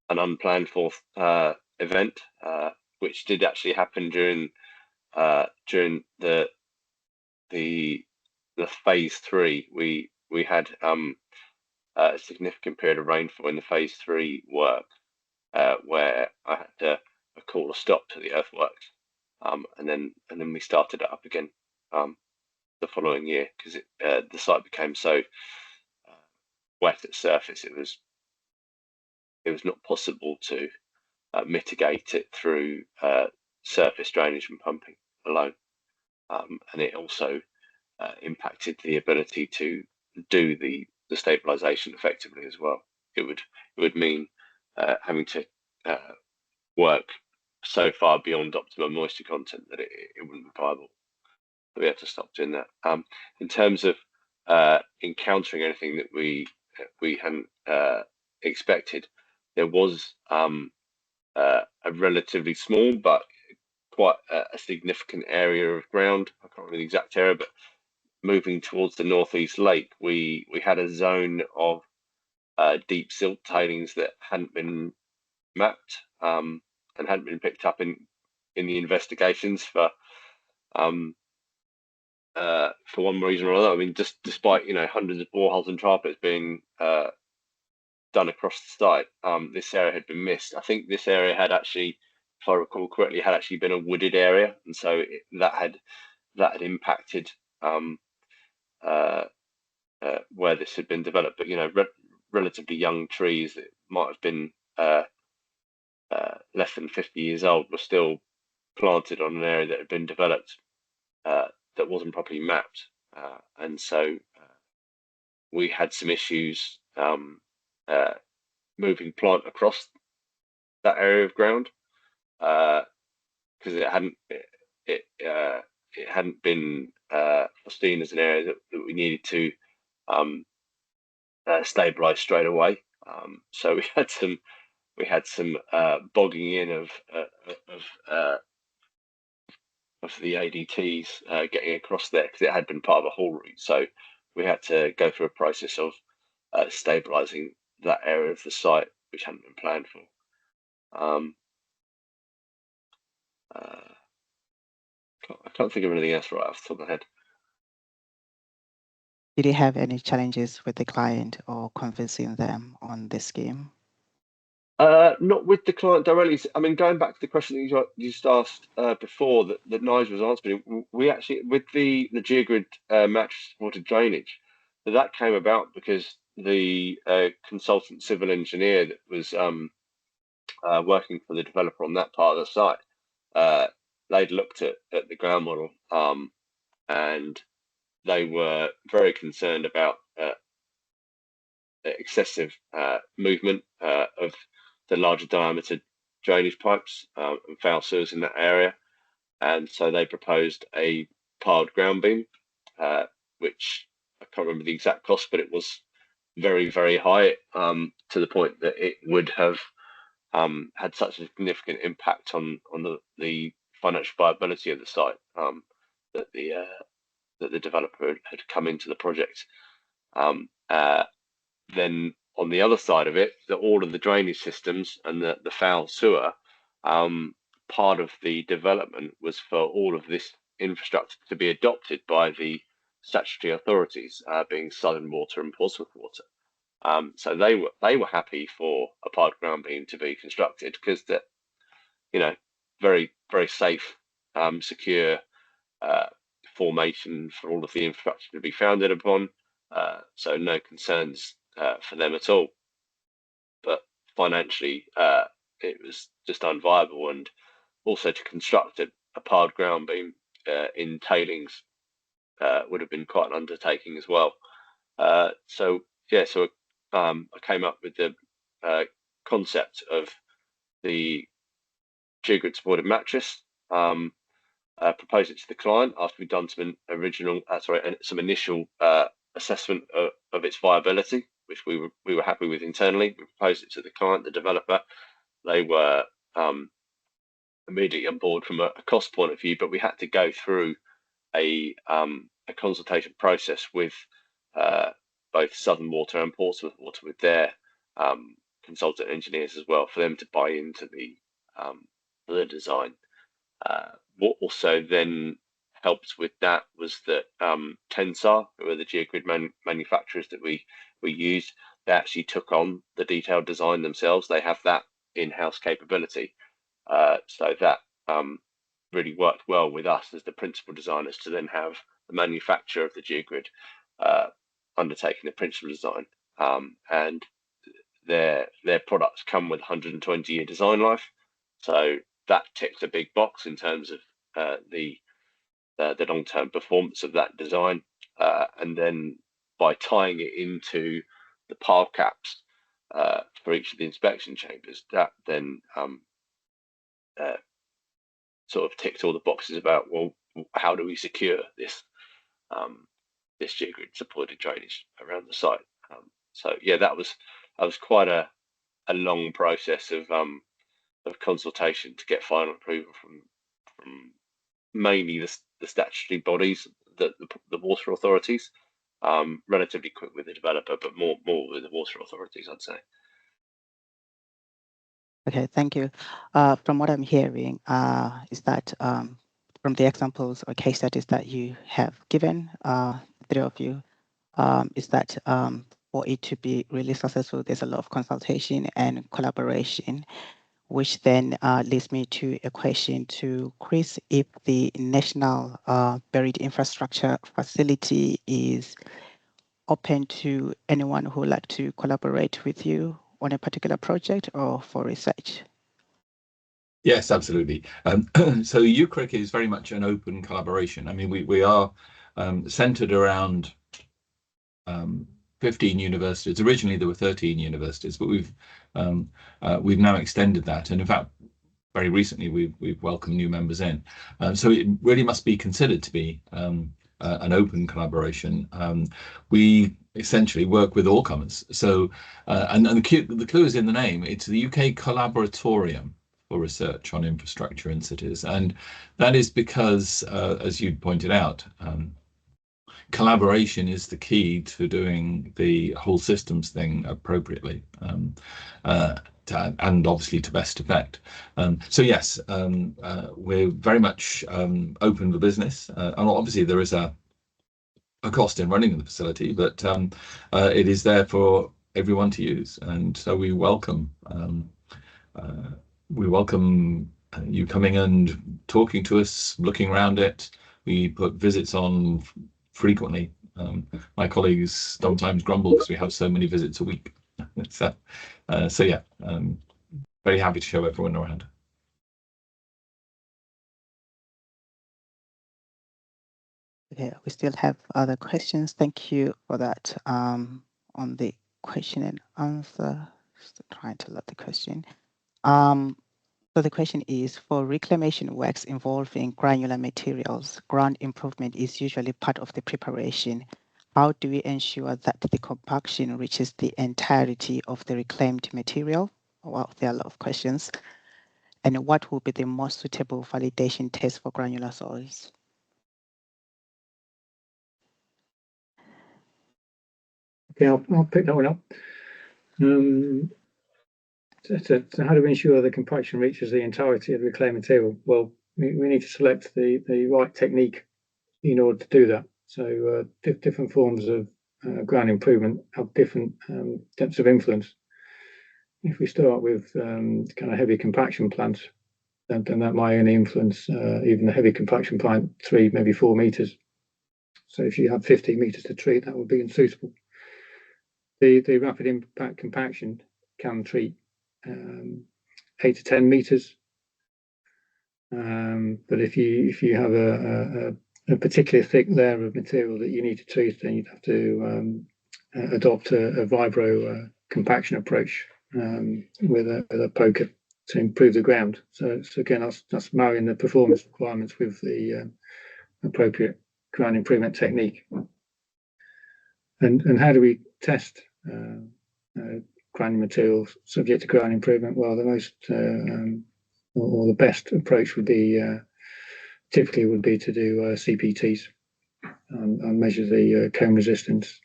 unplanned for event, which did actually happen during the phase 3. We had a significant period of rainfall in the phase 3 work, where I had to call a stop to the earthworks, and then we started it up again the following year, because the site became so wet at surface. It it was not possible to mitigate it through surface drainage and pumping alone, and it also impacted the ability to do the stabilisation effectively as well. It would mean having to work so far beyond optimum moisture content that it wouldn't be viable. So we had to stop doing that. In terms of encountering anything that we hadn't expected, there was a relatively small but quite a significant area of ground. I can't remember the exact area, but moving towards the northeast lake, we had a zone of deep silt tailings that hadn't been mapped and hadn't been picked up in the investigations for one reason or another. I mean, just despite hundreds of boreholes and trial pits being done across the site, this area had been missed. I think this area had actually, if I recall correctly, had actually been a wooded area, and so that had impacted where this had been developed. But relatively young trees that might have been less than 50 years old were still planted on an area that had been developed that wasn't properly mapped, and so we had some issues moving plant across that area of ground because it hadn't been foreseen as an area that we needed to stabilise straight away. So we had some bogging in of the ADTs getting across there because it had been part of a haul route. So we had to go through a process of stabilising that area of the site, which hadn't been planned for. I can't think of anything else right off the top of my head. Did you have any challenges with the client or convincing them on this scheme? Not with the client directly. I mean, going back to the question that you just asked before that Nigel was answering, we actually, with the GeoGrid mattress supported drainage, that came about because the consultant civil engineer that was working for the developer on that part of the site, they'd looked at the ground model and they were very concerned about excessive movement of the larger diameter drainage pipes and foul sewers in that area, and so they proposed a piled ground beam, which I can't remember the exact cost, but it was very, very high, to the point that it would have had such a significant impact on the financial viability of the site that the developer had come into the project. Then on the other side of it, all of the drainage systems and the foul sewer, part of the development was for all of this infrastructure to be adopted by the statutory authorities, being Southern Water and Portsmouth Water. So they were happy for a piled ground beam to be constructed because that, very, very safe, secure formation for all of the infrastructure to be founded upon. So no concerns for them at all. But financially, it was just unviable, and also to construct a piled ground beam in tailings would have been quite an undertaking as well. So I came up with the concept of the GeoGrid supported mattress, proposed it to the client after we'd done some initial assessment of its viability, which we were happy with internally. We proposed it to the client, the developer. They were immediately on board from a cost point of view, but we had to go through a consultation process with both Southern Water and Portsmouth Water, with their consultant engineers as well, for them to buy into the design. What also then helped with that was that Tensar, who are the GeoGrid manufacturers that we used, they actually took on the detailed design themselves. They have that in-house capability, so that really worked well with us as the principal designers to then have the manufacturer of the GeoGrid undertaking the principal design, and their products come with 120-year design life, so that ticks a big box in terms of the long-term performance of that design, and then by tying it into the pile caps for each of the inspection chambers, that then sort of ticked all the boxes about, well, how do we secure this this geogrid supported drainage around the site. So yeah, that was quite a long process of consultation to get final approval from mainly the statutory bodies, the water authorities. Relatively quick with the developer, but more with the water authorities, I'd say. Okay, thank you. From what I'm hearing, is that from the examples or case studies that you have given, three of you, is that for it to be really successful, there's a lot of consultation and collaboration, which then leads me to a question to Chris. If the National Buried Infrastructure Facility is open to anyone who would like to collaborate with you on a particular project or for research? Yes, absolutely. So UCRIC is very much an open collaboration. I mean, we are centered around 15 universities. Originally, there were 13 universities, but we've now extended that. And in fact, very recently, we've welcomed new members in. So it really must be considered to be an open collaboration. We essentially work with all comers. So, and the clue is in the name. It's the UK Collaboratorium for Research on Infrastructure in Cities, and that is because, as you pointed out, collaboration is the key to doing the whole systems thing appropriately, and obviously to best effect. So yes, we're very much open for business, and obviously there is a cost in running the facility, but it is there for everyone to use, and so we welcome you coming and talking to us, looking around it. We put visits on frequently. My colleagues sometimes grumble because we have so many visits a week. So yeah, very happy to show everyone around. Okay, we still have other questions. Thank you for that. On the question and answer, just trying to load the question. So the question is, for reclamation works involving granular materials, ground improvement is usually part of the preparation. How do we ensure that the compaction reaches the entirety of the reclaimed material? Well, there are a lot of questions. And what will be the most suitable validation test for granular soils? Okay, I'll pick that one up. So how do we ensure the compaction reaches the entirety of the reclaimed material? Well, we need to select the right technique in order to do that. So different forms of ground improvement have different depths of influence. If we start with kind of heavy compaction plants, then that might only influence even the heavy compaction plant 3, maybe 4 meters. So if you have 50 meters to treat, that would be unsuitable. The rapid impact compaction can treat 8 to 10 meters. But if you have a particularly thick layer of material that you need to treat, then you'd have to adopt a vibro compaction approach with a poker to improve the ground. So again, that's marrying the performance requirements with the appropriate ground improvement technique. And how do we test ground materials subject to ground improvement? Well, the most or the best approach would be typically would be to do CPTs and measure the cone resistance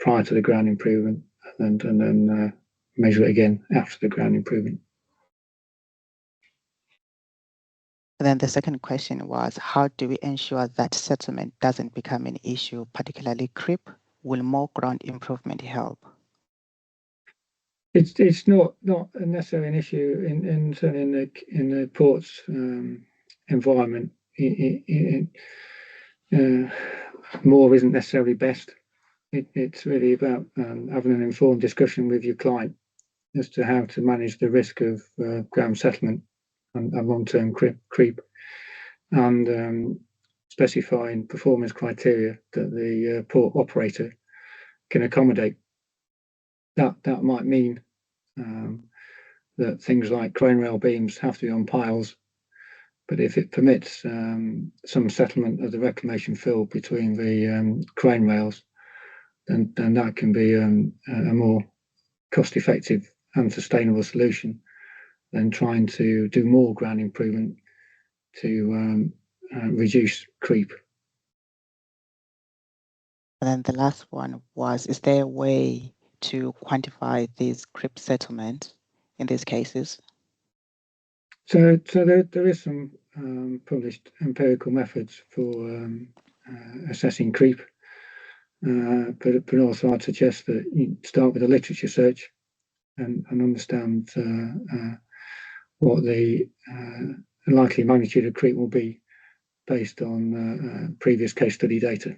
prior to the ground improvement, and then measure it again after the ground improvement. And then the second question was, how do we ensure that settlement doesn't become an issue, particularly creep? Will more ground improvement help? It's not necessarily an issue in the ports environment. More isn't necessarily best. It's really about having an informed discussion with your client as to how to manage the risk of ground settlement and long-term creep, and specifying performance criteria that the port operator can accommodate. That might mean that things like crane rail beams have to be on piles, but if it permits some settlement of the reclamation fill between the crane rails, then that can be a more cost-effective and sustainable solution than trying to do more ground improvement to reduce creep. And then the last one was, is there a way to quantify these creep settlements in these cases? So there is some published empirical methods for assessing creep, but also I'd suggest that you start with a literature search and understand what the likely magnitude of creep will be based on previous case study data.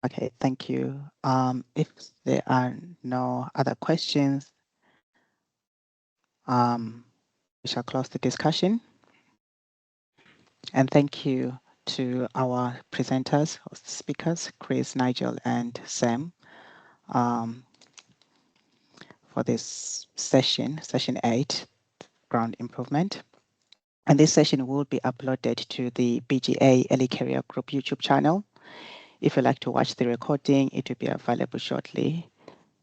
Okay, thank you. If there are no other questions, we shall close the discussion. And thank you to our presenters, or speakers, Chris, Nigel, and Sam, for this session 8, ground improvement. And this session will be uploaded to the BGA Early Career Group YouTube channel. If you'd like to watch the recording, it will be available shortly.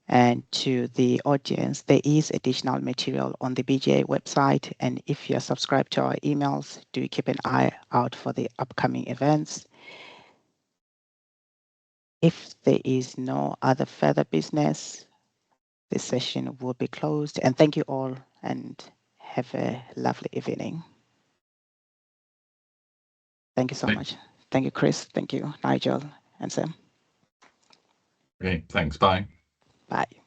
And to the audience, there is additional material on the BGA website. And if you're subscribed to our emails, do keep an eye out for the upcoming events. If there is no other further business, this session will be closed. And thank you all, and have a lovely evening. Thank you so much. Thank you, Chris. Thank you, Nigel and Sam. Okay, thanks. Bye. Bye.